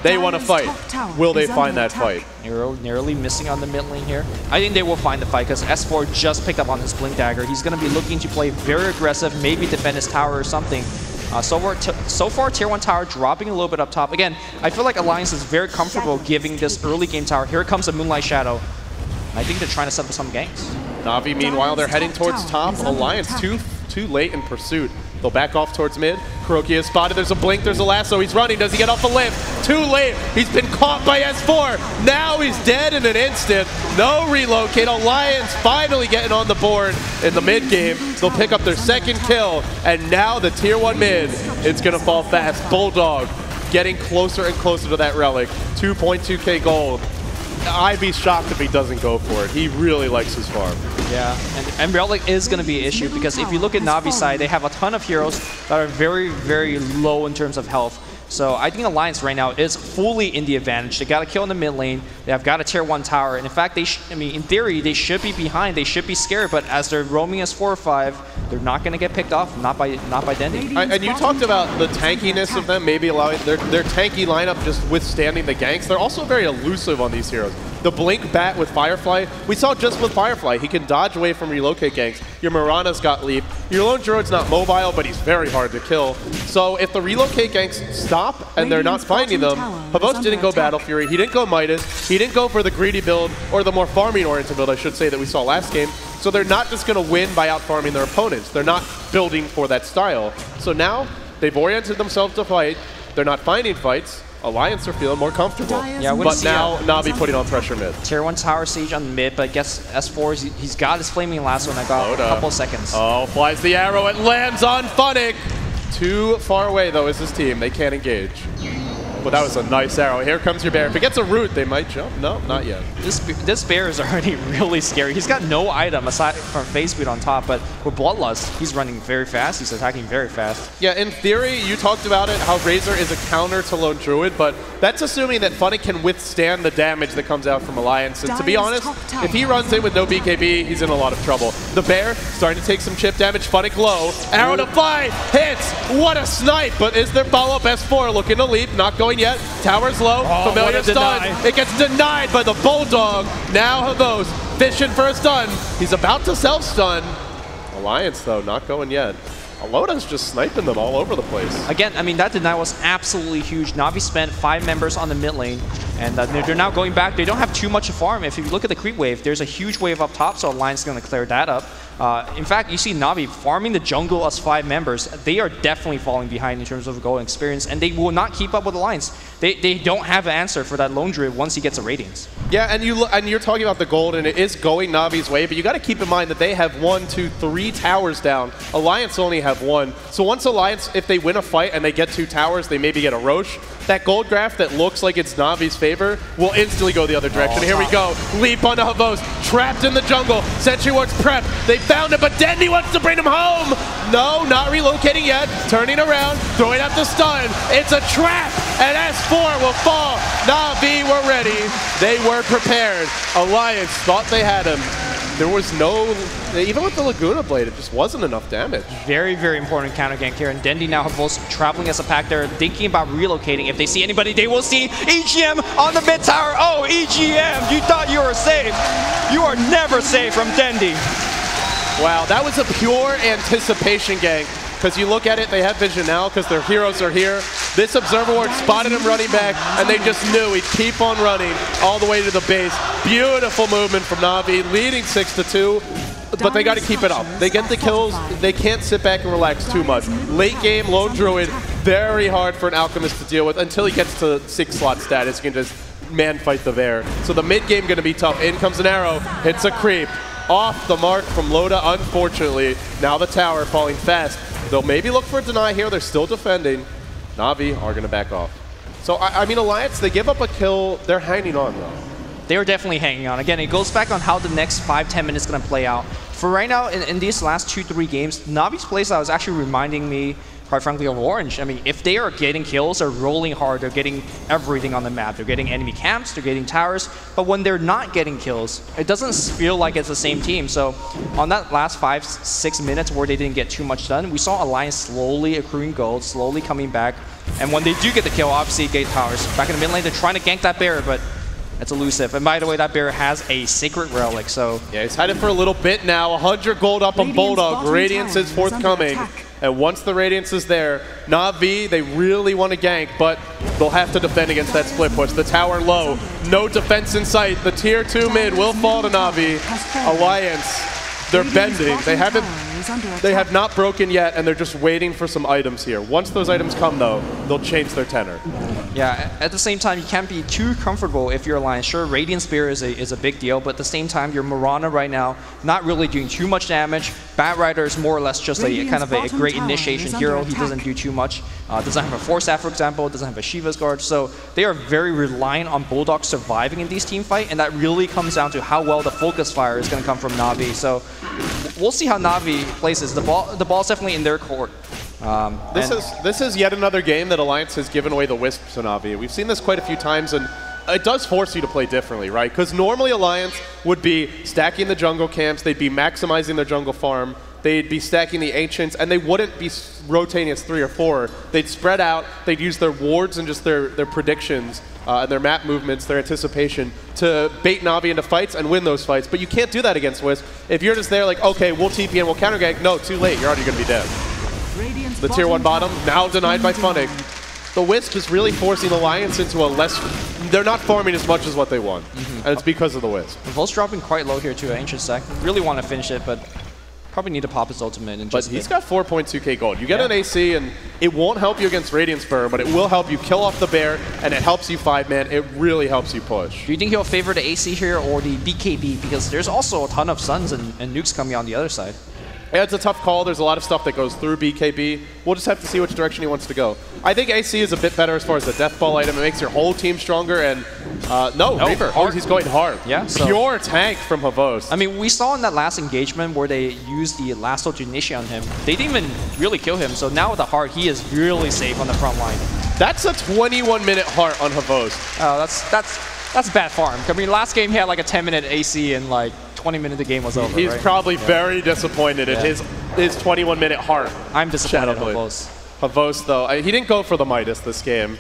They want to fight. Will they find that fight? Narrowly missing on the mid lane here. I think they will find the fight because S4 just picked up on his Blink Dagger. He's going to be looking to play very aggressive, maybe defend his tower or something. So far, Tier 1 tower dropping a little bit up top. Again, I feel like Alliance is very comfortable giving this early game tower. Here comes a Moonlight Shadow. I think they're trying to set up some ganks. Navi, meanwhile, they're heading towards top. Alliance too late in pursuit. They'll back off towards mid. Kuroki is spotted. There's a blink. There's a lasso. He's running. Does he get off the lift? Too late. He's been caught by S4. Now he's dead in an instant. No relocate. Alliance finally getting on the board in the mid game. They'll pick up their second kill. And now the Tier 1 mid, it's going to fall fast. Bulldog getting closer and closer to that relic. 2.2k gold. I'd be shocked if he doesn't go for it. He really likes his farm. Yeah, and Relic is going to be an issue because if you look at Navi's side, they have a ton of heroes that are very, very low in terms of health. So I think Alliance right now is fully in the advantage. They got a kill in the mid lane. They have got a Tier 1 tower. And in fact, I mean, in theory, they should be behind. They should be scared. But as they're roaming as 4 or 5, they're not going to get picked off. Not by Dendi. And you talked about the tankiness of them, maybe allowing their tanky lineup just withstanding the ganks. They're also very elusive on these heroes. The Blink Bat with Firefly, we saw just with Firefly, he can dodge away from relocate ganks. Your Mirana's got leap. Your Lone Druid's not mobile, but he's very hard to kill. So if the relocate ganks stop and they're not finding them, Havos didn't go Battle Fury, he didn't go Midas, he didn't go for the greedy build, or the more farming-oriented build, I should say, that we saw last game. So they're not just going to win by out-farming their opponents. They're not building for that style. So now they've oriented themselves to fight. They're not finding fights. Alliance are feeling more comfortable. Yeah, but now Navi putting on pressure mid. Tier 1 tower siege on the mid, but I guess S4, he's got his flaming lasso and I got a couple seconds. Oh, flies the arrow. It lands on Funnick. Too far away, though, is his team. They can't engage. But that was a nice arrow. Here comes your bear. If it gets a root, they might jump. No, not yet. This bear is already really scary. He's got no item aside from phase speed on top, but with Bloodlust, he's running very fast. He's attacking very fast. Yeah, in theory, you talked about it, how Razor is a counter to Lone Druid, but that's assuming that Funnick can withstand the damage that comes out from Alliance. And to be honest, if he runs in with no BKB, he's in a lot of trouble. The bear starting to take some chip damage. Funnick low. Arrow to fly. Hits. What a snipe. But is there follow-up? S4 looking to leap. Not going yet. Tower's low. Familiar stun. It gets denied by the Bulldog. Now Havos fishing for a stun. He's about to self-stun. Alliance, though, not going yet. Aloda's just sniping them all over the place. Again, I mean, that deny was absolutely huge. Navi spent 5 members on the mid lane. And they're now going back. They don't have too much to farm. If you look at the creep wave, there's a huge wave up top, so Alliance is going to clear that up. In fact, you see Na'Vi farming the jungle as 5 members. They are definitely falling behind in terms of gold experience, and they will not keep up with Alliance. They don't have an answer for that lone druid once he gets a Radiance. Yeah, and you're talking about the gold, and it is going Na'Vi's way, but you got to keep in mind that they have 1, 2, 3 towers down. Alliance only have 1. So once Alliance, if they win a fight and they get 2 towers, they maybe get a Roche. That gold graph that looks like it's Na'Vi's favor will instantly go the other direction. Here we go. Leap onto Havos. Trapped in the jungle. Sentry Ward's prepped. They found him, but Dendy wants to bring him home. No, not relocating yet. Turning around. Throwing out the stun. It's a trap. And S4 will fall. Na'Vi were ready. They were prepared. Alliance thought they had him. There was no, even with the Laguna Blade, it just wasn't enough damage. Very, very important counter gank here. And Dendy now have both traveling as a pack. They're thinking about relocating. If they see anybody, they will see EGM on the mid tower. Oh, EGM, you thought you were safe. You are never safe from Dendy. Wow, that was a pure anticipation gank. Because you look at it, they have vision now because their heroes are here. This Observer Ward spotted him running back, and they just knew he'd keep on running all the way to the base. Beautiful movement from Na'Vi, leading 6-2, but they got to keep it up. They get the kills. They can't sit back and relax too much. Late game, Lone Druid, very hard for an Alchemist to deal with until he gets to 6-slot status. He can just man-fight the Bear. So the mid-game going to be tough. In comes an arrow, hits a creep. Off the mark from Loda, unfortunately. Now the tower falling fast. They'll maybe look for a deny here. They're still defending. Na'Vi are going to back off. So, I mean, Alliance, they give up a kill. They're hanging on, though. They are definitely hanging on. Again, it goes back on how the next 5-10 minutes is going to play out. For right now, in these last 2-3 games, Na'Vi's playstyle is actually reminding me, quite frankly, of Orange. I mean, if they are getting kills, they're rolling hard, they're getting everything on the map. They're getting enemy camps, they're getting towers. But when they're not getting kills, it doesn't feel like it's the same team. So on that last 5-6 minutes where they didn't get too much done, we saw Alliance slowly accruing gold, slowly coming back. And when they do get the kill, obviously, Gate Towers. Back in the mid lane, they're trying to gank that Bear, but it's elusive. And by the way, that Bear has a Sacred Relic, so... Yeah, he's headed for a little bit now. 100 gold up on Bulldog. Radiance is forthcoming. And once the Radiance is there, Na'Vi, they really want to gank, but they'll have to defend against that split push. The tower low, no defense in sight. The tier 2 mid will fall to Na'Vi. Alliance, they're bending. They have not broken yet, and they're just waiting for some items here. Once those items come, though, they'll change their tenor. Yeah, at the same time, you can't be too comfortable if you're Alliance. Sure, Radiant Spear is a big deal, but at the same time, your Mirana right now not really doing too much damage. Bat Rider is more or less just a kind of a great initiation hero. He doesn't do too much. Doesn't have a Force Staff, for example. Doesn't have a Shiva's Guard. So they are very reliant on Bulldog surviving in these team fight, and that really comes down to how well the focus fire is going to come from Na'Vi. So we'll see how Na'Vi places. The ball's definitely in their court. This is yet another game that Alliance has given away the Wisp to Na'Vi. We've seen this quite a few times, and it does force you to play differently, right? Because normally Alliance would be stacking the jungle camps, they'd be maximizing their jungle farm, they'd be stacking the Ancients, and they wouldn't be rotating as 3 or 4. They'd spread out, they'd use their wards and just their predictions, and their map movements, their anticipation, to bait Na'Vi into fights and win those fights. But you can't do that against Wisp. If you're just there like, okay, we'll TP and we'll counter gank, no, too late, you're already going to be dead. The tier 1 bottom, now denied by Funnick. The Wisp is really forcing Alliance into a less... They're not farming as much as what they want, and it's because of the Wisp. Volt's dropping quite low here to an Ancient Stack. Really want to finish it, but probably need to pop his ultimate. And but he's got 4.2k gold. You get an AC, and it won't help you against Radiance Burn, but it will help you kill off the Bear, and it helps you 5-man. It really helps you push. Do you think he'll favor the AC here or the BKB? Because there's also a ton of Suns and nukes coming on the other side. Yeah, it's a tough call. There's a lot of stuff that goes through BKB. We'll just have to see which direction he wants to go. I think AC is a bit better as far as the Death Ball item. It makes your whole team sronger, and no, Reaper. Oh, he's going hard. Yeah, so pure tank from Havos. I mean, we saw in that last engagement where they used the Lasso to initiate on him. They didn't even really kill him, so now with the heart, he is really safe on the front line. That's a 21-minute heart on Havos. Oh, that's bad farm. I mean, last game he had like a 10-minute AC and like 20 minutes the game was over. He's probably very disappointed in his 21-minute heart. I'm disappointed in Havos. Havos, though, he didn't go for the Midas this game.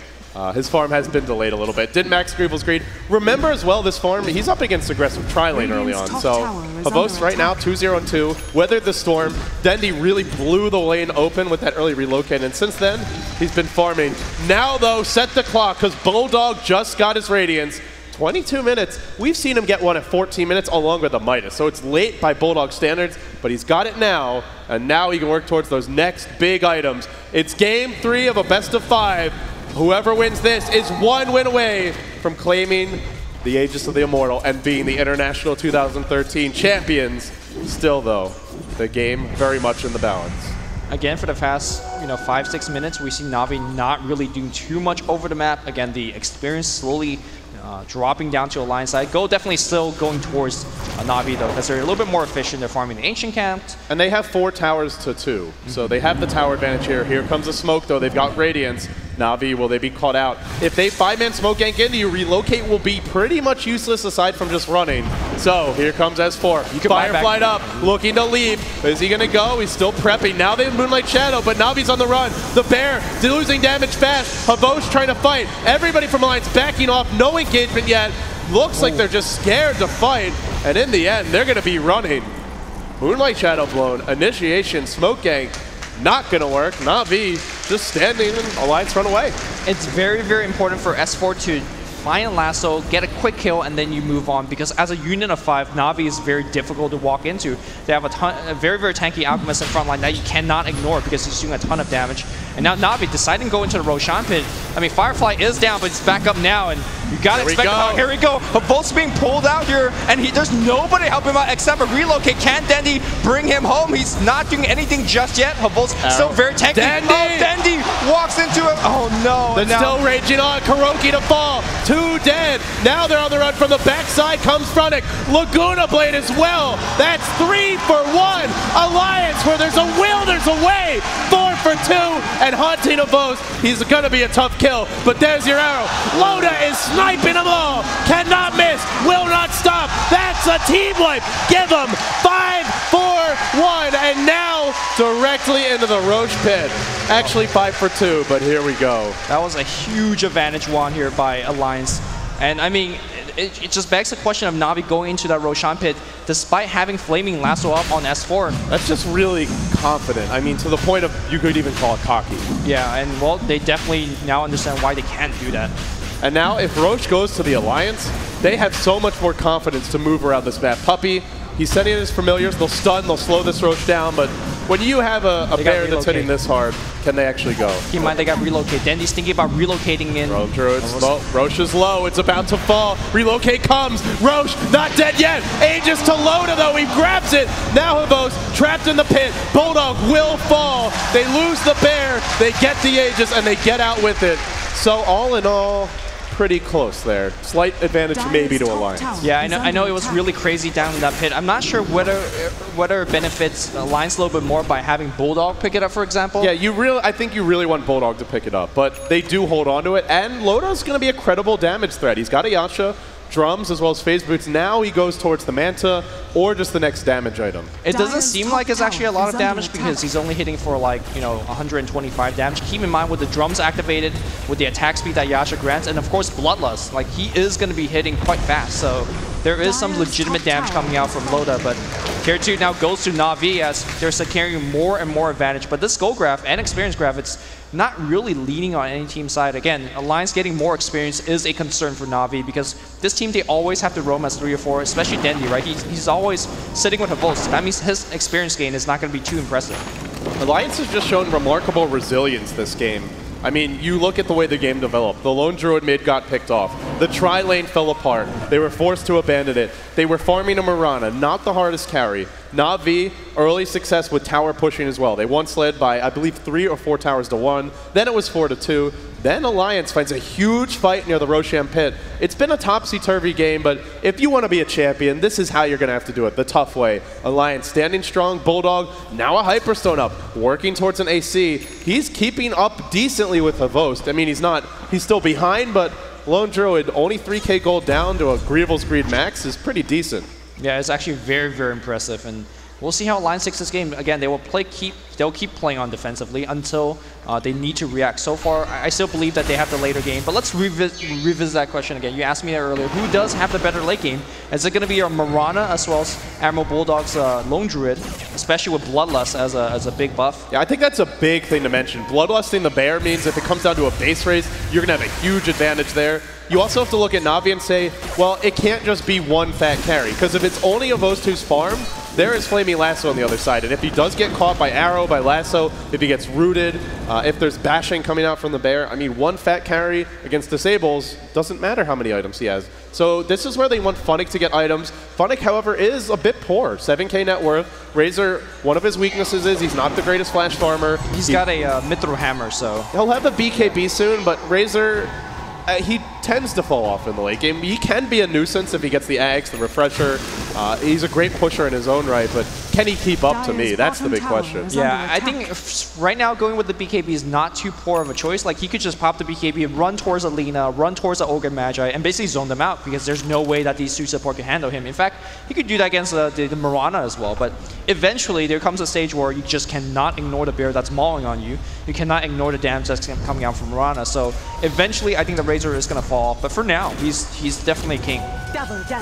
His farm has been delayed a little bit. Did max Greevil's Greed. Remember as well, this farm, he's up against aggressive tri-lane early on. So Havos right now, 2-0-2, weathered the storm. Dendi really blew the lane open with that early relocate, and since then, he's been farming. Now though, set the clock, because Bulldog just got his Radiance. 22 minutes. We've seen him get one at 14 minutes along with a Midas. So it's late by Bulldog standards, but he's got it now, and now he can work towards those next big items. It's game 3 of a best of 5. Whoever wins this is 1 win away from claiming the Aegis of the Immortal and being the International 2013 champions. Still though, the game very much in the balance. Again, for the past 5-6 minutes, we see Na'Vi not really doing too much over the map. Again, the experience slowly dropping down to Alliance side. Go definitely still going towards Na'Vi though, because they're a little bit more efficient. They're farming the Ancient Camp. And they have 4 towers to 2, so they have the tower advantage here. Here comes the smoke though. They've got Radiance. Na'Vi, will they be caught out? If they 5-man smoke gank into you, relocate will be pretty much useless aside from just running. So here comes S4. Firefly up, looking to leave. Is he gonna go? He's still prepping. Now they have Moonlight Shadow, but Na'Vi's on the run. The Bear losing damage fast. Havos trying to fight. Everybody from Alliance backing off. No engagement yet. Looks like they're just scared to fight. And in the end, they're gonna be running. Moonlight Shadow blown. Initiation, smoke gank. Not gonna work. Na'Vi just standing and Alliance run away. It's very, very important for S4 to find a lasso, get a quick kill, and then you move on. Because as a unit of 5, Na'Vi is very difficult to walk into. They have a very, very tanky Alchemist in front line that you cannot ignore because he's doing a ton of damage. And now Na'Vi deciding to go into the Roshan pit. I mean, Firefly is down, but it's back up now, and you gotta expect him. Here we go. Havos being pulled out here, and there's nobody helping him out except for relocate. Can Dendi bring him home? He's not doing anything just yet. Havos still very tanky. Dendi walks into it. Oh no. That's still raging on. Kuroki to fall. 2 dead. Now they're on the run from the backside. Comes Fronic. Laguna Blade as well. That's 3 for 1. Alliance, where there's a will, there's a way. 4 for 2. And haunting Havos. He's going to be a tough kill. But there's your arrow. Loda is sniping them all. Cannot miss. Will not stop. That's a team wipe. Give them 5, 4, 1. And now directly into the Roche pit. Actually 5 for 2, but here we go. That was a huge advantage won here by Alliance. And I mean, it just begs the question of Na'Vi going into that Roshan pit despite having Flaming Lasso up on S4. That's just really confident. I mean, to the point of you could even call it cocky. Yeah, and well, they definitely now understand why they can't do that. And now if Roche goes to the Alliance, they have so much more confidence to move around this map. Puppey, he's sending his familiars. They'll stun, they'll slow this Roche down, but when you have a bear that's hitting this hard, can they actually go? Keep in mind they got relocate. Dendi's thinking about relocating in. Roche is low. It's about to fall. Relocate comes. Roche not dead yet. Aegis to Loda though. He grabs it. Now Havos trapped in the pit. Bulldog will fall. They lose the bear. They get the Aegis and they get out with it. So all in all, pretty close there. Slight advantage maybe to Alliance. Yeah, I know it was really crazy down in that pit. I'm not sure whether it benefits Alliance a little bit more by having Bulldog pick it up, for example. Yeah, I think you really want Bulldog to pick it up, but they do hold on to it, and Loda's going to be a credible damage threat. He's got a Yasha, drums, as well as phase boots. Now he goes towards the Manta or just the next damage item. It doesn't seem like it's actually a lot of damage because he's only hitting for like, 125 damage. Keep in mind with the drums activated, with the attack speed that Yasha grants, and of course Bloodlust. Like, he is going to be hitting quite fast, so there is some legitimate damage coming out from Loda, but Tier 2 now goes to Na'Vi as they're securing more and more advantage. But this goal graph and experience graph, it's not really leaning on any team side. Again, Alliance getting more experience is a concern for Na'Vi because this team, they always have to roam as 3 or 4, especially Dendi, right? He's always sitting with Havos. That means his experience gain is not going to be too impressive. Alliance has just shown remarkable resilience this game. I mean, you look at the way the game developed. The lone druid mid got picked off. The tri-lane fell apart. They were forced to abandon it. They were farming a Mirana, not the hardest carry. Na'Vi, early success with tower pushing as well. They once led by, I believe, 3 or 4 towers to 1. Then it was 4 to 2. Then Alliance finds a huge fight near the Roshan pit. It's been a topsy-turvy game, but if you want to be a champion, this is how you're going to have to do it, the tough way. Alliance standing strong, Bulldog, now a Hyperstone up, working towards an AC. He's keeping up decently with Havos. I mean, he's still behind, but Lone Druid, only 3k gold down to a Greevil's Greed max is pretty decent. Yeah, it's actually very, very impressive. And we'll see how Alliance takes this game. Again, they'll keep playing on defensively until they need to react. So far, I still believe that they have the later game. But let's revisit that question again. You asked me that earlier. Who does have the better late game? Is it going to be your Mirana as well as Admiral Bulldog's Lone Druid, especially with Bloodlust as a big buff? Yeah, I think that's a big thing to mention. Bloodlusting the bear means if it comes down to a base race, you're going to have a huge advantage there. You also have to look at Na'Vi and say, well, it can't just be one fat carry, because if it's only Avos 2's farm, there is Flaming Lasso on the other side. And if he does get caught by Arrow, by Lasso, if he gets rooted, if there's bashing coming out from the bear, I mean, one fat carry against disables doesn't matter how many items he has. So this is where they want Funnick to get items. Funnick, however, is a bit poor. 7k net worth. Razor, one of his weaknesses is he's not the greatest flash farmer. He's got a Mithril Hammer, so... He'll have a BKB soon, but Razor... he tends to fall off in the late game. He can be a nuisance if he gets the Ags, the Refresher. He's a great pusher in his own right, but can he keep up to me? That's the big question. Yeah, I think right now going with the BKB is not too poor of a choice. Like, he could just pop the BKB and run towards Alina, run towards the Ogre Magi, and basically zone them out because there's no way that these 2 support can handle him. In fact, he could do that against the Mirana as well, but eventually there comes a stage where you just cannot ignore the bear that's mauling on you. You cannot ignore the damage that's coming out from Mirana. So eventually I think the Razor is going to fall, but for now, he's definitely king.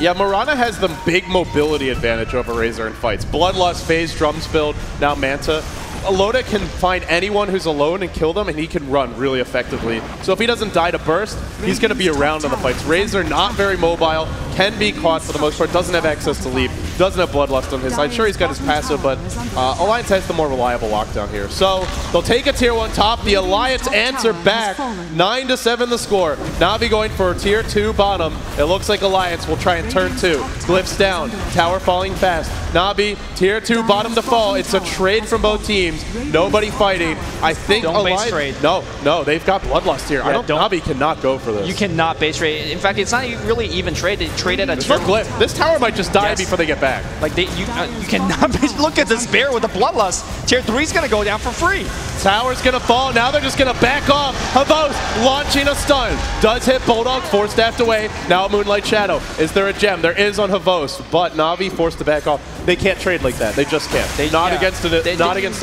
Yeah, Mirana has the big mobility advantage over Razor in fights. Bloodlust, Phase, Drums build, now Manta. Loda can find anyone who's alone and kill them, and he can run really effectively. So if he doesn't die to burst, he's going to be around on the fights. Razor, not very mobile, can be caught for the most part, doesn't have access to leap, doesn't have Bloodlust on his side. Sure, he's got his passive, but Alliance has the more reliable lockdown here. So they'll take a tier 1 top. The Alliance answer back. 9-7 the score. Na'Vi going for tier 2 bottom. It looks like Alliance will try and turn 2. Glyphs down. Tower falling fast. Na'Vi, tier 2 bottom to fall. It's a trade from both teams. Nobody fighting. I think Alliance... trade. No, they've got Bloodlust here. Yeah, Na'Vi cannot go for this. You cannot base trade. In fact, it's not really even trade. They traded a tier... Glyph. This tower might just die before they get back. Like, you cannot base... Look at this bear with the Bloodlust. Tier 3's going to go down for free. Tower's going to fall. Now they're just going to back off. Havos launching a stun. Does hit Bulldog, 4-staffed away. Now Moonlight Shadow. Is there a gem? There is on Havos, but Na'Vi forced to back off. They can't trade like that. They just can't. Not against the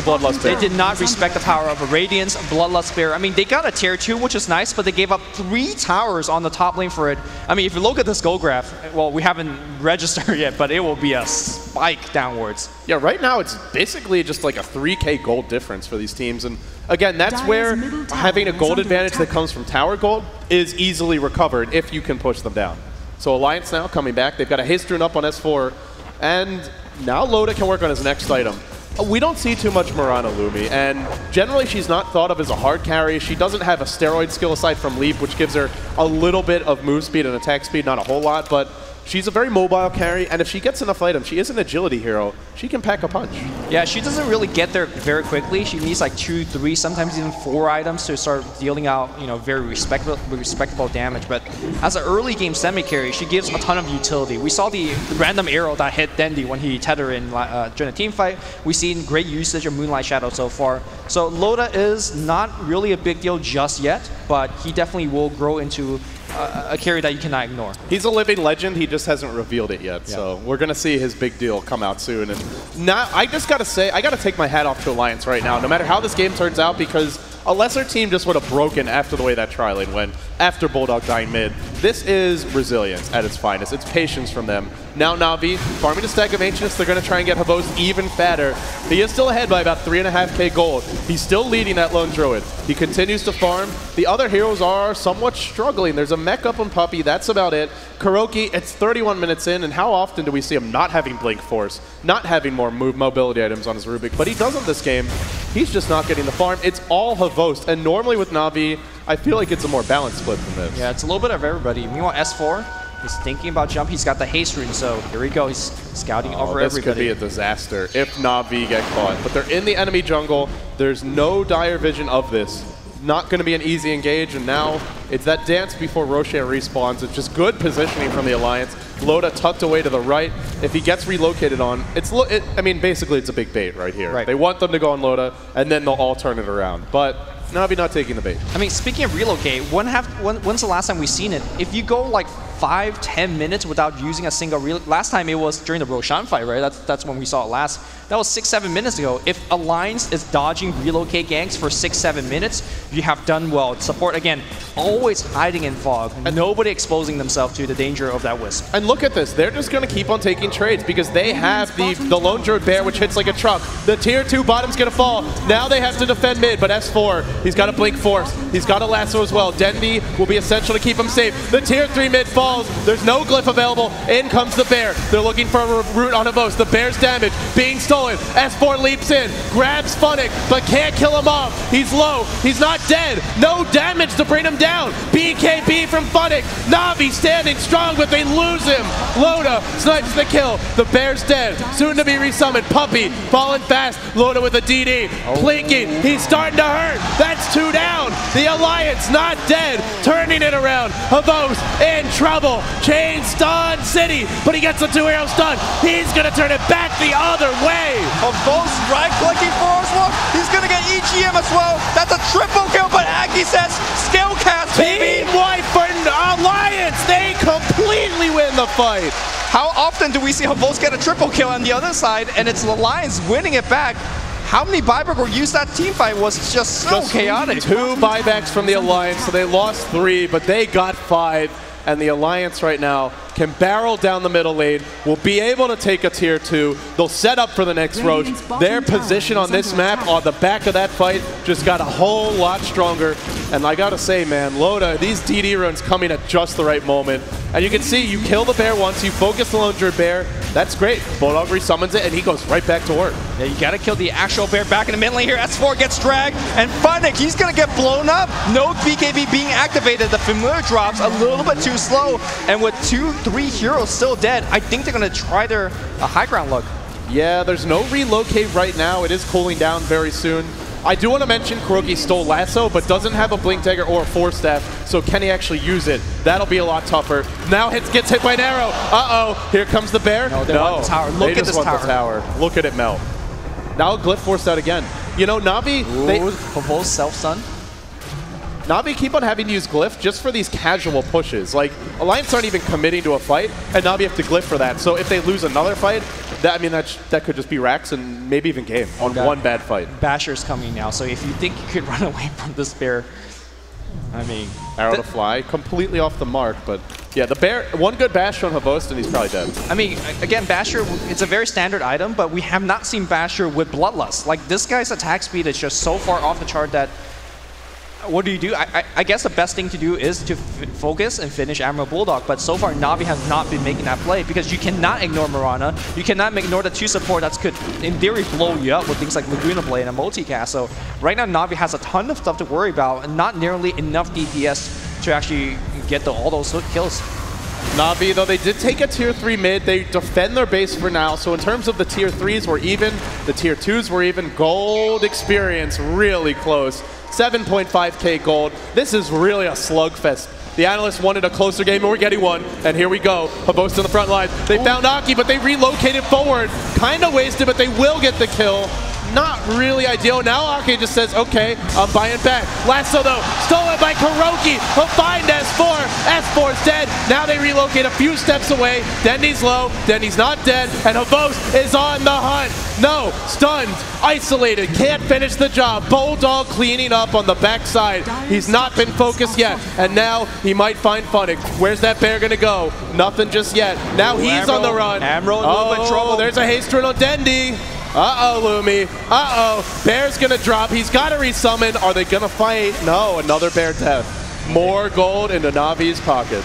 Bloodlust bear. They did not respect the power of a Radiance, Bloodlust bear. I mean, they got a tier 2, which is nice, but they gave up 3 towers on the top lane for it. I mean, if you look at this goal graph, well, we haven't registered yet, but it will be a spike downwards. Yeah, right now it's basically just like a 3k gold difference for these teams. And again, that's where having a gold advantage that comes from tower gold is easily recovered if you can push them down. So Alliance now coming back. They've got a haste rune up on S4. And now Loda can work on his next item. We don't see too much Mirana Lumi, and generally she's not thought of as a hard carry. She doesn't have a steroid skill aside from Leap, which gives her a little bit of move speed and attack speed, not a whole lot, but she's a very mobile carry, and if she gets enough items, she is an agility hero. She can pack a punch. Yeah, she doesn't really get there very quickly. She needs like 2, 3, sometimes even 4 items to start dealing out, very respectable damage. But as an early game semi carry, she gives a ton of utility. We saw the random arrow that hit Dendi when he tethered in during a team fight. We've seen great usage of Moonlight Shadow so far. So Loda is not really a big deal just yet, but he definitely will grow into a carry that you cannot ignore. He's a living legend. He just hasn't revealed it yet. Yeah. So we're going to see his big deal come out soon. And now, I just got to say, I got to take my hat off to Alliance right now, no matter how this game turns out, because a lesser team just would have broken after the way that tri-lane went, after Bulldog dying mid. This is resilience at its finest. It's patience from them. Now Na'Vi farming a stack of Ancients. They're going to try and get Havos even fatter. He is still ahead by about 3.5k gold. He's still leading that lone druid. He continues to farm. The other heroes are somewhat struggling. There's a mech up on Puppey. That's about it. Kuroki, it's 31 minutes in, and how often do we see him not having Blink Force, not having more mobility items on his Rubik? But he doesn't this game. He's just not getting the farm. It's all Havos, and normally with Na'Vi, I feel like it's a more balanced split than this. Yeah, it's a little bit of everybody. Meanwhile, S4, he's thinking about jump. He's got the haste rune, so here we go. He's scouting over everybody. This could be a disaster if Na'Vi get caught. But they're in the enemy jungle. There's no dire vision of this. Not going to be an easy engage, and now it's that dance before Rocher respawns. It's just good positioning from the Alliance. Loda tucked away to the right. If he gets relocated on, I mean, basically it's a big bait right here. Right. They want them to go on Loda, and then they'll all turn it around. But Na'Vi not taking the bait. I mean, speaking of relocate, when's the last time we've seen it? If you go like 5-10 minutes without using a single relocate. Last time it was during the Roshan fight, right? That's when we saw it last. That was 6-7 minutes ago. If Alliance is dodging relocate ganks for 6-7 minutes, you have done well. Support, again, always hiding in fog. And nobody exposing themselves to the danger of that Wisp. And look at this. They're just going to keep on taking trades because they have the Lone Druid Bear, which hits like a truck. The tier 2 bottom's going to fall. Now they have to defend mid, but S4, he's got a Blink Force. He's got a Lasso as well. Dendi will be essential to keep him safe. The tier 3 mid falls. There's no glyph available. In comes the Bear. They're looking for a root on Havos. The Bear's damage being stolen. S4 leaps in, grabs Funnick, but can't kill him off. He's low. He's not dead. No damage to bring him down. BKB from Funnick. Na'Vi standing strong, but they lose him. Loda snipes the kill. The Bear's dead. Soon to be resummoned. Puppey falling fast. Loda with a DD. Plinking. He's starting to hurt. That's 2 down. The Alliance not dead. Turning it around. Havos in trouble. Chain stun City, but he gets a 2-hero stun. He's going to turn it back the other way. Havos right-clicking force walk. He's going to get EGM as well. That's a triple kill, but Aki says skill cast, baby. Team White for Alliance. They completely win the fight. How often do we see Havos get a triple kill on the other side, and it's the Alliance winning it back? How many buyback were used that team fight was just so chaotic. 2 buybacks from the Alliance, so they lost 3, but they got 5. And the Alliance right now can barrel down the middle lane, will be able to take a tier 2. They'll set up for the next Roach. Their position on this map, on the back of that fight, just got a whole lot stronger. And I gotta say, man, Loda, these DD runs coming at just the right moment. And you can see, you kill the Bear once, you focus the Lone Druid Bear, that's great. Bulldog resummons it, and he goes right back to work. Yeah, you gotta kill the actual Bear back in the mid lane here. S4 gets dragged, and Funnick, he's gonna get blown up. No BKB being activated. The familiar drops a little bit too slow, and with 2-3 heroes still dead, I think they're gonna try their high ground look. Yeah, there's no relocate right now. It is cooling down very soon. I do want to mention Kuroki stole Lasso, but doesn't have a Blink Dagger or a Force Staff, so can he actually use it? That'll be a lot tougher. Now gets hit by an arrow. Uh-oh, here comes the Bear. No, they want the tower. Look at this tower. Look at it melt. Now Glyph forced out again. You know, Na'Vi... Havos self-stun. Na'Vi keep on having to use Glyph just for these casual pushes. Like, Alliance aren't even committing to a fight, and Na'Vi have to Glyph for that. So if they lose another fight, that could just be racks and maybe even game on one bad fight. Basher's coming now, so if you think you could run away from this Bear, I mean... Arrow to fly, completely off the mark, but yeah, the Bear, one good Basher on Havos and he's probably dead. I mean, again, Basher, it's a very standard item, but we have not seen Basher with Bloodlust. Like, this guy's attack speed is just so far off the chart that what do you do? I guess the best thing to do is to focus and finish Admiral Bulldog, but so far Na'Vi has not been making that play because you cannot ignore Mirana, you cannot ignore the 2 support that could, in theory, blow you up with things like Laguna Blade and a multicast. So right now Na'Vi has a ton of stuff to worry about and not nearly enough DPS to actually get all those kills. Na'Vi, though, they did take a tier 3 mid. They defend their base for now. So in terms of the tier 3s, we're even. The tier 2s were even. Gold experience really close. 7.5k gold. This is really a slugfest. The analysts wanted a closer game, and we're getting one. And here we go. Havos to the front line. They found Aki, but they relocated forward. Kind of wasted, but they will get the kill. Not really ideal. Now Aki just says, okay, I'm buying back. Lasso, though, stolen by Kuroki. He'll find S4. S4's dead. Now they relocate a few steps away. Dendi's low. Dendi's not dead. And Havos is on the hunt. No, stunned, isolated, can't finish the job. Bulldog cleaning up on the backside. He's not been focused yet. And now he might find Funnick. Where's that Bear going to go? Nothing just yet. Now he's on the run. Amro, a little bit trouble. There's a haste run on Dendi. Uh-oh, Lumi. Uh-oh. Bear's going to drop. He's got to resummon. Are they going to fight? No, another Bear death. More gold into Na'Vi's pocket.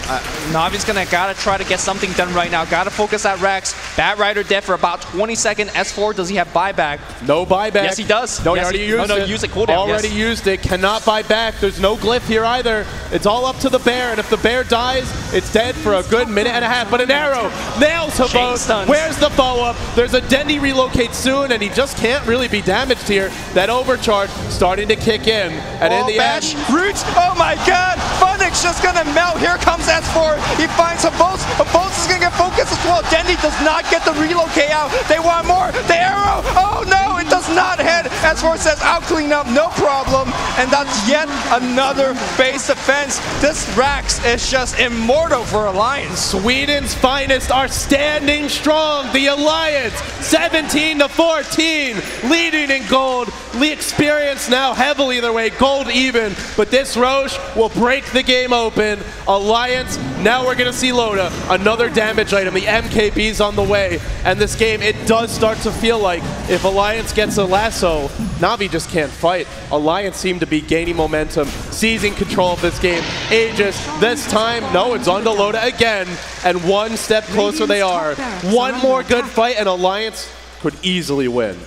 Na'Vi's gotta try to get something done right now. Gotta focus that Rex. Bat Rider dead for about 20 seconds. S4, does he have buyback? No buyback. Yes, he does. No, yes, he already used it. No, use it. Cooldown. Already used it. Cannot buy back. There's no glyph here either. It's all up to the Bear, and if the Bear dies, it's dead for a good minute and a half. But an arrow nails Havos. Where's the follow-up? There's a Dendi relocate soon, and he just can't really be damaged here. That overcharge starting to kick in. And in the Bash, end... Roots, oh my god! Funnick's just gonna melt. Here comes S4. He finds Havos. Havos is gonna get focused as well. Dendi does not get the relocate out. They want more. The arrow. Oh no, it does not hit. S4 S4 says, I'll clean up, no problem. And that's yet another base defense. This Rax is just immortal for Alliance. Sweden's finest are standing strong. The Alliance, 17-14, leading in gold. The experience now heavily their way, gold even. But this Roche will break the game open. Alliance, now we're going to see Loda. Another damage item. The MKB's on the way. And this game, it does start to feel like if Alliance gets a lasso, Na'Vi just can't fight. Alliance seem to be gaining momentum, seizing control of this game. Aegis, this time, no, it's on to Loda again. And one step closer they are. One more good fight and Alliance could easily win.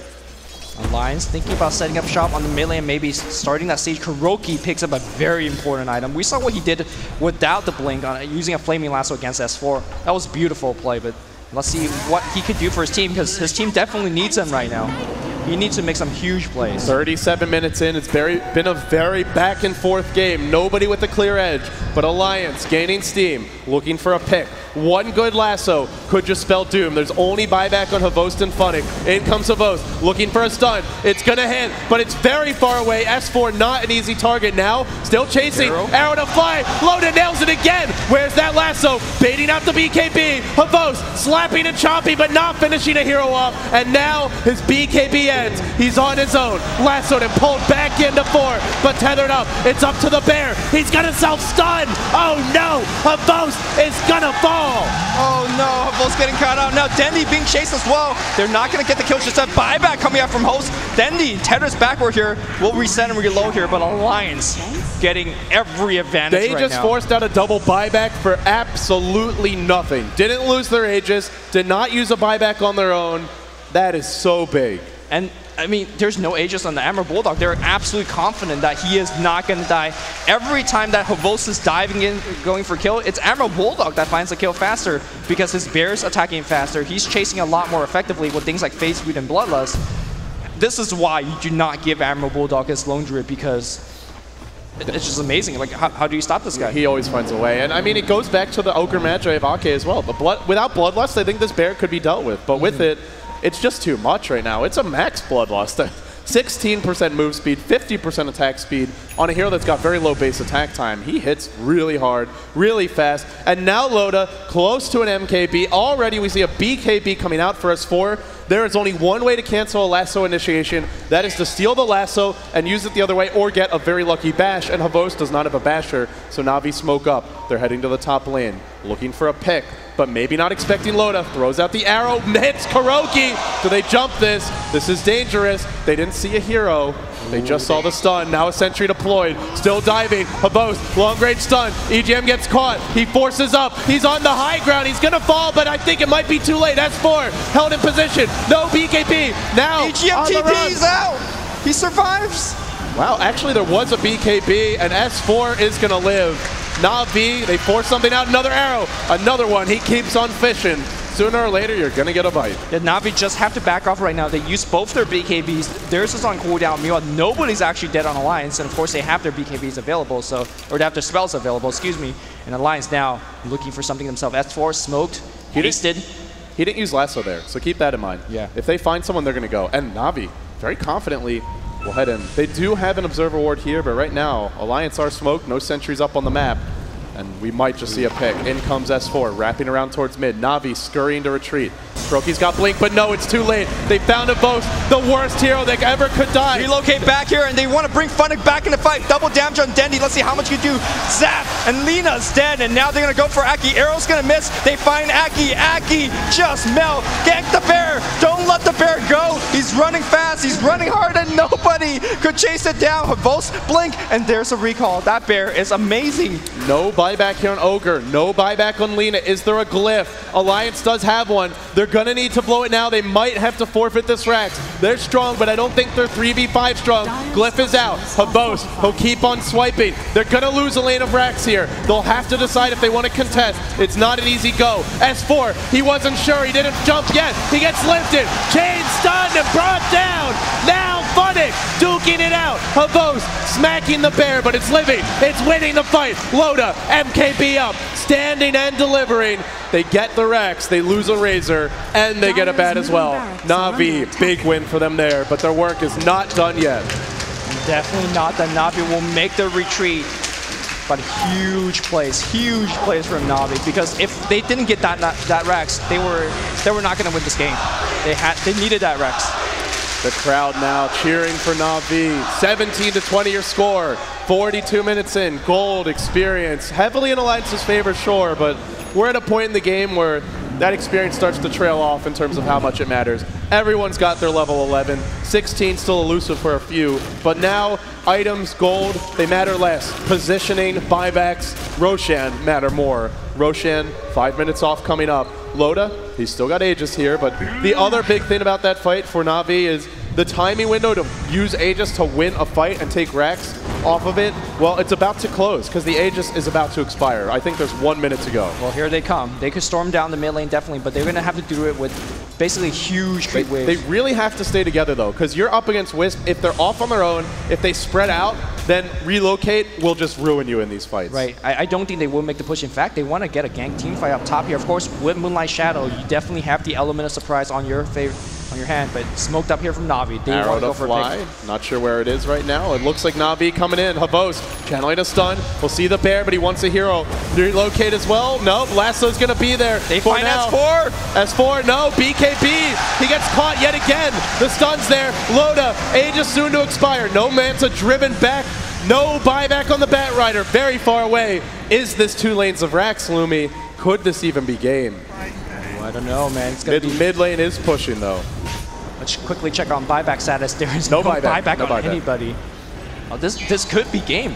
Alliance thinking about setting up shop on the mid lane, maybe starting that stage. Kuroki picks up a very important item. We saw what he did without the blink on using a flaming lasso against S4. That was a beautiful play, but let's see what he could do for his team, because his team definitely needs him right now. He needs to make some huge plays. 37 minutes in, it's been a very back and forth game. Nobody with a clear edge, but Alliance gaining steam, looking for a pick. One good lasso could just spell doom. There's only buyback on Havost and Funnick. In comes Havost, looking for a stun. It's gonna hit, but it's very far away. S4 not an easy target now. Still chasing, arrow to fly. Loda nails it again. Where's that lasso? Baiting out the BKB. Havost slapping and chopping, but not finishing a hero off. And now his BKB ends. He's on his own. Lassoed and pulled back into 4, but tethered up. It's up to the bear. He's got himself stunned. Oh no, Havost is gonna fall. Oh no, Havost getting caught out. Now Dendi being chased as well. They're not going to get the kill. Just a buyback coming out from Host. Dendi tethers backward here. We'll reset and reload here, but Alliance getting every advantage They right just now. forced out a double buyback for absolutely nothing. Didn't lose their Aegis. Did not use a buyback on their own. That is so big. And I mean, there's no Aegis on the Emerald Bulldog. They're absolutely confident that he is not going to die. Every time that Havost is diving in, going for kill, it's Emerald Bulldog that finds the kill faster because his bear's attacking faster. He's chasing a lot more effectively with things like Phase Boot and Bloodlust. This is why you do not give Emerald Bulldog his Lone Druid, because it's just amazing. Like, how do you stop this guy? He always finds a way. And I mean, it goes back to the Ogre Magi of Ake as well. But without Bloodlust, I think this bear could be dealt with. But with it, it's just too much right now. It's a max Bloodlust. 16% move speed, 50% attack speed on a hero that's got very low base attack time. He hits really hard, really fast. And now Loda, close to an MKB. Already we see a BKB coming out for S4. There is only one way to cancel a lasso initiation. That is to steal the lasso and use it the other way, or get a very lucky bash. And Havost does not have a basher, so Na'Vi smoke up. They're heading to the top lane, looking for a pick, but maybe not expecting Loda. Throws out the arrow, hits Kuroki. Do they jump this? This is dangerous. They didn't see a hero. They just saw the stun. Now a sentry deployed. Still diving. Havost, long range stun. EGM gets caught. He forces up. He's on the high ground. He's going to fall, but I think it might be too late. S4 held in position. No BKB. Now EGM TP's out. He survives. Wow, actually there was a BKB, and S4 is going to live. Na'Vi, they force something out. Another arrow. Another one. He keeps on fishing. Sooner or later, you're going to get a bite. Yeah, Na'Vi just have to back off right now. They use both their BKBs. Theirs is on cooldown. Meanwhile, nobody's actually dead on Alliance. And of course, they have their BKBs available, so, or they have their spells available, excuse me. And Alliance now looking for something themselves. S4 smoked, hasted. He didn't use lasso there, so keep that in mind. Yeah. If they find someone, they're going to go. And Na'Vi, very confidently, will head in. They do have an Observer Ward here, but right now, Alliance are smoked, no sentries up on the map. And we might just see a pick. In comes S4, wrapping around towards mid. Na'Vi scurrying to retreat. Kuroki's got blink, but no, it's too late. They found Havost, the worst hero that ever could die. Relocate back here, and they want to bring Funnick back in the fight. Double damage on Dendi. Let's see how much you do. Zap, and Lina's dead, and now they're going to go for Aki. Arrow's going to miss. They find Aki. Aki just melt. Gank the bear. Don't let the bear go. He's running fast. He's running hard, and nobody could chase it down. Havost, blink, and there's a recall. That bear is amazing. No buyback here on Ogre. No buyback on Lina. Is there a glyph? Alliance does have one. They're going to need to blow it now. They might have to forfeit this Rax. They're strong, but I don't think they're 3v5 strong. Glyph is out. Havost, he'll keep on swiping. They're going to lose a lane of Rax here. They'll have to decide if they want to contest. It's not an easy go. S4, he wasn't sure. He didn't jump yet. He gets lifted. Chain stunned and brought down. Now Funnick duking it out. Havos smacking the bear, but it's living. It's winning the fight. Loda, MKB up, standing and delivering. They get the Rex, they lose a Razor, and they get a bat as well. Na'Vi, big win for them there, but their work is not done yet. Definitely not. That Na'Vi will make the retreat. But huge plays from Na'Vi, because if they didn't get that Rex, they were not going to win this game. They needed that Rex. The crowd now cheering for Na'Vi. 17-20 your score. 42 minutes in. Gold experience heavily in Alliance's favor, sure, but we're at a point in the game where that experience starts to trail off in terms of how much it matters. Everyone's got their level 11. 16 still elusive for a few, but now items, gold, they matter less. Positioning, buybacks, Roshan matter more. Roshan, 5 minutes off coming up. Loda, he's still got Aegis here, but the other big thing about that fight for Na'Vi is the timing window to use Aegis to win a fight and take Rex off of it, well, it's about to close because the Aegis is about to expire. I think there's 1 minute to go. Well, here they come. They could storm down the mid lane, definitely, but they're going to have to do it with basically huge creep waves. They really have to stay together, though, because you're up against Wisp. If they're off on their own, if they spread out, then relocate will just ruin you in these fights. Right. I don't think they will make the push. In fact, they want to get a gank team fight up top here. Of course, with Moonlight Shadow, you definitely have the element of surprise on your hand, but smoked up here from Na'Vi. They want to go for a pick. Not sure where it is right now. It looks like Na'Vi coming in. Havos channeling a stun. We'll see the bear, but he wants a hero. Relocate as well. Nope, Lasso's going to be there. They find S4. S4, no, BKB. He gets caught yet again. The stun's there. Loda, Aegis soon to expire. No Manta driven back. No buyback on the Batrider. Very far away. Is this 2 lanes of Rax, Lumi? Could this even be game? I don't know, man. It's gonna mid lane is pushing, though. Let's quickly check on buyback status. There is no buyback on anybody. Oh, this could be game.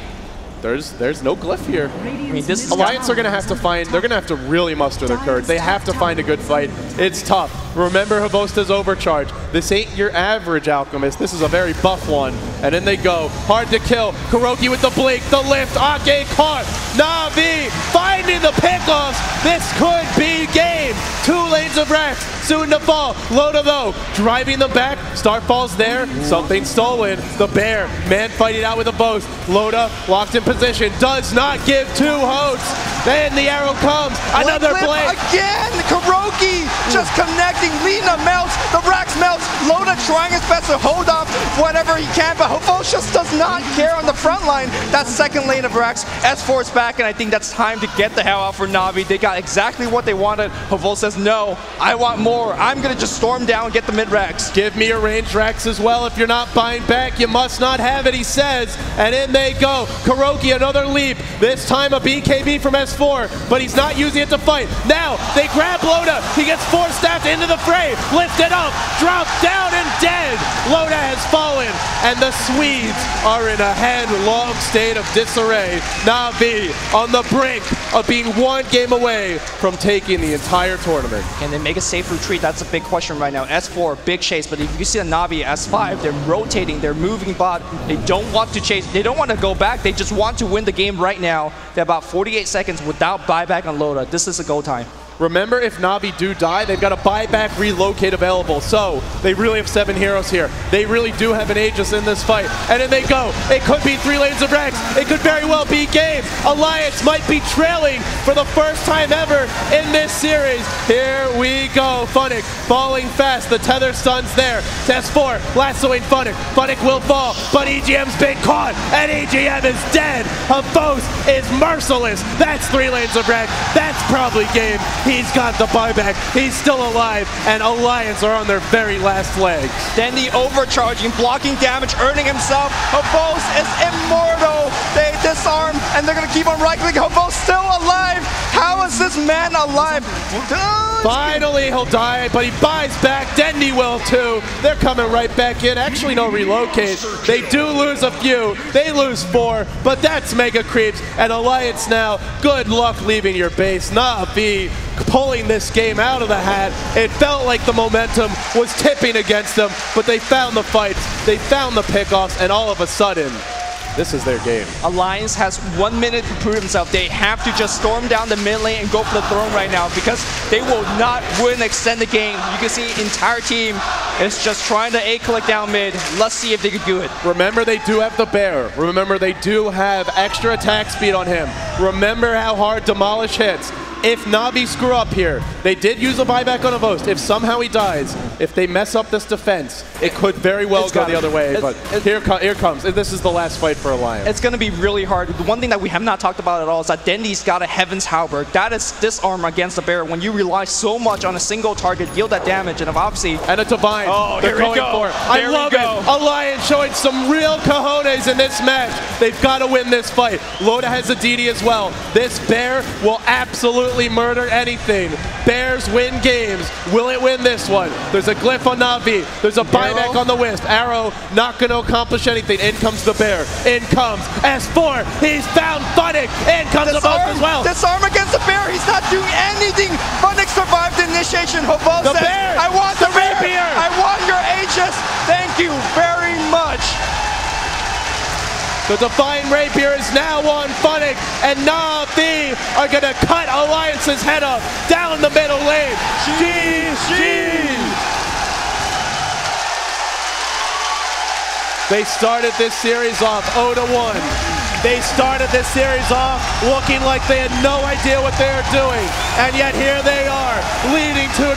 There's no glyph here. I mean, this Alliance are going to have to find, they're going to have to really muster their courage. They have to find a good fight. It's tough. Remember Havosta's overcharge. This ain't your average Alchemist. This is a very buff one. And in they go. Hard to kill. Kuroki with the blink, the lift. Ake caught. Na'Vi finding the pickoffs. This could be game. 2 lanes of Rex soon to fall. Loda though, driving them back. Starfall's there. Something stolen. The bear, man fighting out with a boast. Loda locked in position. Does not give 2 hopes. Then the arrow comes. Another blade. Again, Kuroki just connecting. Lina melts. The Rex melts. Loda trying his best to hold off whatever he can, but Havos just does not care on the front line. That second lane of Rex. S4 is back, and I think that's time to get the hell out for Na'Vi. They got exactly what they wanted. Havos says, no, I want more. I'm going to just storm down and get the mid-Rex. Give me a range Rex as well. If you're not buying back, you must not have it, he says. And in they go. Kuroki, another leap. This time a BKB from S4, but he's not using it to fight. Now, they grab Loda. He gets 4-staffed into the fray. Lifted up, dropped down, and dead. Loda has fallen, and the Swedes are in a headlong state of disarray. Na'Vi on the brink of being 1 game away from taking the entire tournament. Can they make a safe retreat? That's a big question right now. S4, big chase, but if you see the Na'Vi S5, they're rotating, they're moving bot. They don't want to chase, they don't want to go back, they just want to win the game right now. They're about 48 seconds without buyback on Loda. This is a go time. Remember, if Na'Vi do die, they've got a buyback relocate available. So they really have 7 heroes here. They really do have an Aegis in this fight. And then they go. It could be 3 lanes of Rex. It could very well be game. Alliance might be trailing for the first time ever in this series. Here we go. Funnick falling fast. The tether stun's there. Test 4, lassoing Funnick. Funnick will fall, but EGM's been caught, and EGM is dead. Havos is merciless. That's 3 lanes of Rex. That's probably game. He's got the buyback. He's still alive, and Alliance are on their very last legs. Then the overcharging, blocking damage, earning himself. Havos is immortal. They disarm, and they're going to keep on right-clicking. Havos still alive. How is this man alive? Finally, he'll die, but he buys back. Dendi will too. They're coming right back in. Actually, no relocate. They do lose a few. They lose 4, but that's mega creeps. And Alliance now, good luck leaving your base. Na'Vi pulling this game out of the hat. It felt like the momentum was tipping against them, but they found the fights, they found the pickoffs, and all of a sudden, This is their game. Alliance has 1 minute to prove himself. They have to just storm down the mid lane and go for the throne right now because they will not win extended game. You can see entire team is just trying to A-click down mid. Let's see if they can do it. Remember, they do have the bear. Remember, they do have extra attack speed on him. Remember how hard Demolish hits. If Na'Vi screw up here, they did use a buyback on Avost. If somehow he dies, if they mess up this defense, it could very well go the other way. But here comes. This is the last fight for Alliance. It's going to be really hard. The one thing that we have not talked about at all is that Dendy's got a Heaven's Halberd. That is disarm against the bear when you rely so much on a single target, deal that damage, and obviously... And a Divine. Oh, they're here we going go. for it. I love it. Alliance showing some real cojones in this match. They've got to win this fight. Loda has a DD as well. This bear will absolutely murder anything. Bears win games. Will it win this one? There's a glyph on Na'Vi. There's a buyback on the Wisp. Arrow not going to accomplish anything. In comes the bear. In comes S4. He's found Funnick. In comes the boat as well. Disarm against the bear. He's not doing anything. Funnick survived the initiation. Hobo says, bear. I want the rapier. I want your Aegis. Thank you very much. The Divine Rapier is now on Funnick, and Na'Vi are going to cut Alliance's head off down the middle lane. GG! They started this series off 0-1. They started this series off looking like they had no idea what they were doing. And yet here they are, leading 2-1.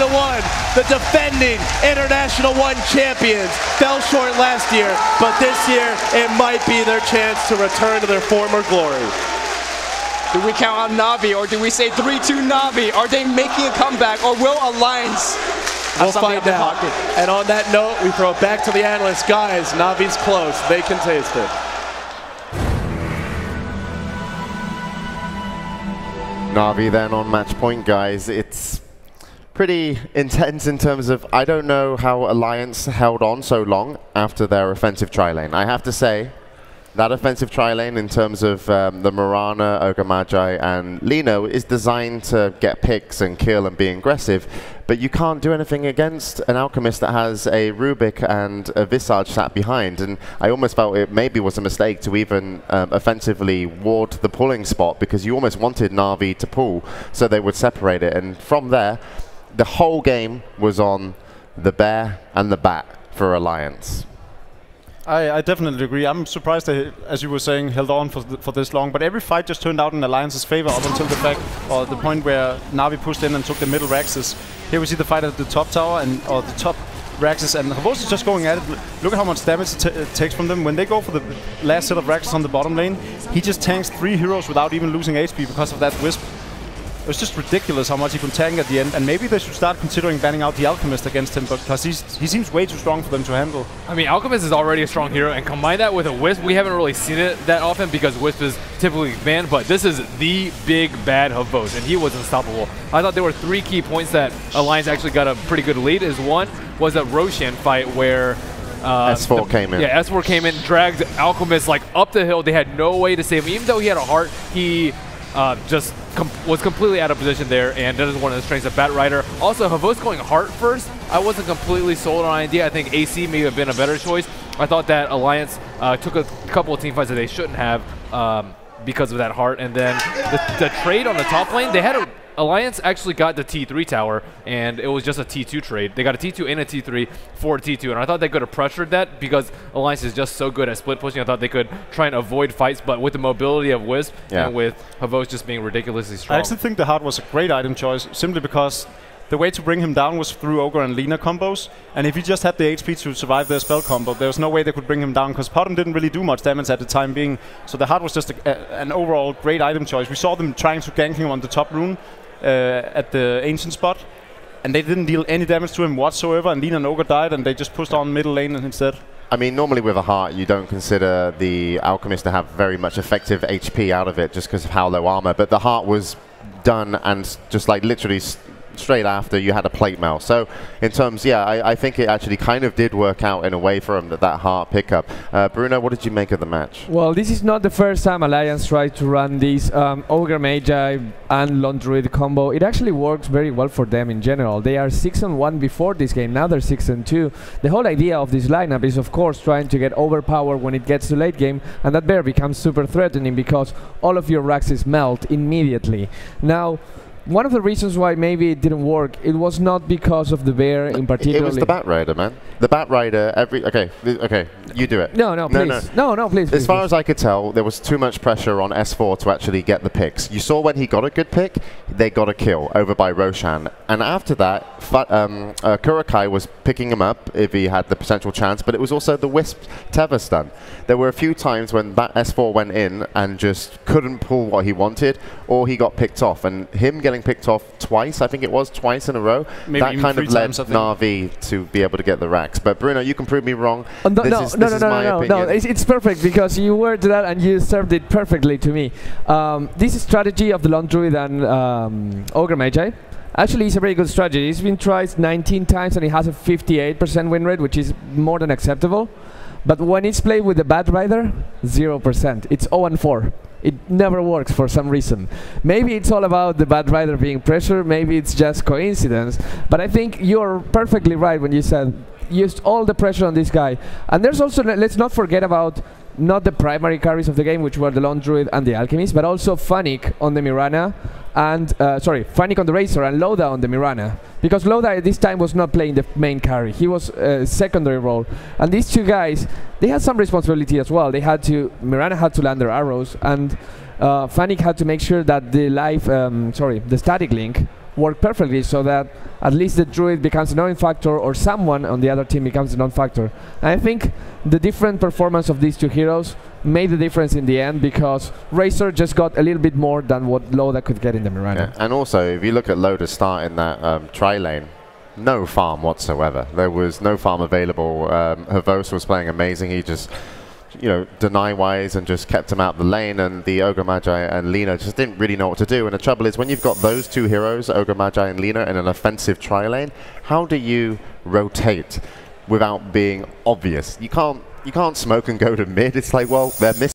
The defending International 1 champions fell short last year, but this year it might be their chance to return to their former glory. Do we count on Na'Vi or do we say 3-2 Na'Vi? Are they making a comeback or will Alliance We'll find out. And on that note, we throw it back to the analysts. Guys, Na'Vi's close. They can taste it. Na'Vi then on match point, guys. It's pretty intense in terms of, I don't know how Alliance held on so long after their offensive tri-lane. I have to say, that offensive tri-lane in terms of the Mirana, Ogre Magi, and Lino is designed to get picks and kill and be aggressive, but you can't do anything against an Alchemist that has a Rubik and a Visage sat behind, and I almost felt it maybe was a mistake to even offensively ward the pulling spot because you almost wanted Na'Vi to pull so they would separate it, and from there, the whole game was on the bear and the bat for Alliance. I definitely agree. I'm surprised they, as you were saying, held on for this long. But every fight just turned out in Alliance's favor up until the fact, or the point where Na'Vi pushed in and took the middle Raxes. Here we see the fight at the top tower or the top Raxes, and Havos is just going at it. Look at how much damage it takes from them. When they go for the last set of Raxes on the bottom lane, he just tanks 3 heroes without even losing HP because of that Wisp. It was just ridiculous how much he could tank at the end, and maybe they should start considering banning out the Alchemist against him, because he seems way too strong for them to handle. I mean, Alchemist is already a strong hero, and combine that with a Wisp, we haven't really seen it that often because Wisp is typically banned, but this is the big bad Havos, and he was unstoppable. I thought there were 3 key points that Alliance actually got a pretty good lead. One was that Roshan fight where S4 came in. Yeah, S4 came in, dragged Alchemist like up the hill. They had no way to save him. Even though he had a heart, he just was completely out of position there, and that is one of the strengths of Batrider. Also, Havos going heart first, I wasn't completely sold on the idea. I think AC may have been a better choice. I thought that Alliance took a couple of team fights that they shouldn't have because of that heart. And then the trade on the top lane, they had Alliance actually got the T3 tower, and it was just a T2 trade. They got a T2 and a T3 for T2, and I thought they could have pressured that because Alliance is just so good at split pushing. I thought they could try and avoid fights, but with the mobility of Wisp and with Havos just being ridiculously strong. I actually think the heart was a great item choice, simply because the way to bring him down was through Ogre and Lina combos, and if he just had the HP to survive their spell combo, there was no way they could bring him down, because Potom didn't really do much damage at the time being, so the heart was just an overall great item choice. We saw them trying to gank him on the top rune at the ancient spot, and they didn't deal any damage to him whatsoever, and Lina and Ogre died, and they just pushed on middle lane instead. I mean, normally with a heart, you don't consider the Alchemist to have very much effective HP out of it just because of how low armor, but the heart was done and just like literally straight after, you had a plate mail. So in terms, yeah, I think it actually kind of did work out in a way for him, that heart pickup. Bruno, what did you make of the match? Well, this is not the first time Alliance tried to run this Ogre Magi and Lone Druid combo. It actually works very well for them in general. They are 6-1 before this game, now they're 6-2. The whole idea of this lineup is, of course, trying to get overpowered when it gets to late game, and that bear becomes super threatening because all of your Raxes melt immediately. Now, one of the reasons why maybe it didn't work, it was not because of the bear in particular. It was the Bat Rider, man. The Bat Rider, okay, you do it. No, please. No, please. As far as I could tell, there was too much pressure on S4 to actually get the picks. You saw when he got a good pick, they got a kill over by Roshan. And after that, Kurokai was picking him up if he had the potential chance, but it was also the Wisp Tether stun. There were a few times when S4 went in and just couldn't pull what he wanted, or he got picked off. And him getting picked off twice, I think it was, twice in a row, maybe that kind of led Na'Vi to be able to get the racks. But Bruno, you can prove me wrong. No, it's perfect because you worded that and you served it perfectly to me. This strategy of the Lone Druid and Ogre Magi actually is a very good strategy. It's been tried 19 times and it has a 58% win rate, which is more than acceptable. But when it's played with the Bat Rider, 0%. It's 0-4. It never works for some reason. Maybe it's all about the Bat Rider being pressure, maybe it's just coincidence, but I think you're perfectly right when you said used all the pressure on this guy. And there's also, let's not forget about not the primary carries of the game, which were the Lone Druid and the Alchemist, but also Funnick on the Mirana, and Funnick on the Razor and Loda on the Mirana. Because Loda at this time was not playing the main carry, he was secondary role. And these two guys, they had some responsibility as well. Mirana had to land their arrows, and Funnick had to make sure that the static link work perfectly so that at least the Druid becomes a non-factor or someone on the other team becomes a non-factor. And I think the different performance of these two heroes made the difference in the end because Razor just got a little bit more than what Loda could get in the Mirana. Yeah. And also, if you look at Loda's start in that tri-lane, no farm whatsoever. There was no farm available. Havos was playing amazing. He just, deny-wise and just kept him out the lane, and the Ogre Magi and Lina just didn't really know what to do. And the trouble is, when you've got those two heroes, Ogre Magi and Lina, in an offensive tri-lane, how do you rotate without being obvious? You can't smoke and go to mid. It's like, well, they're missing.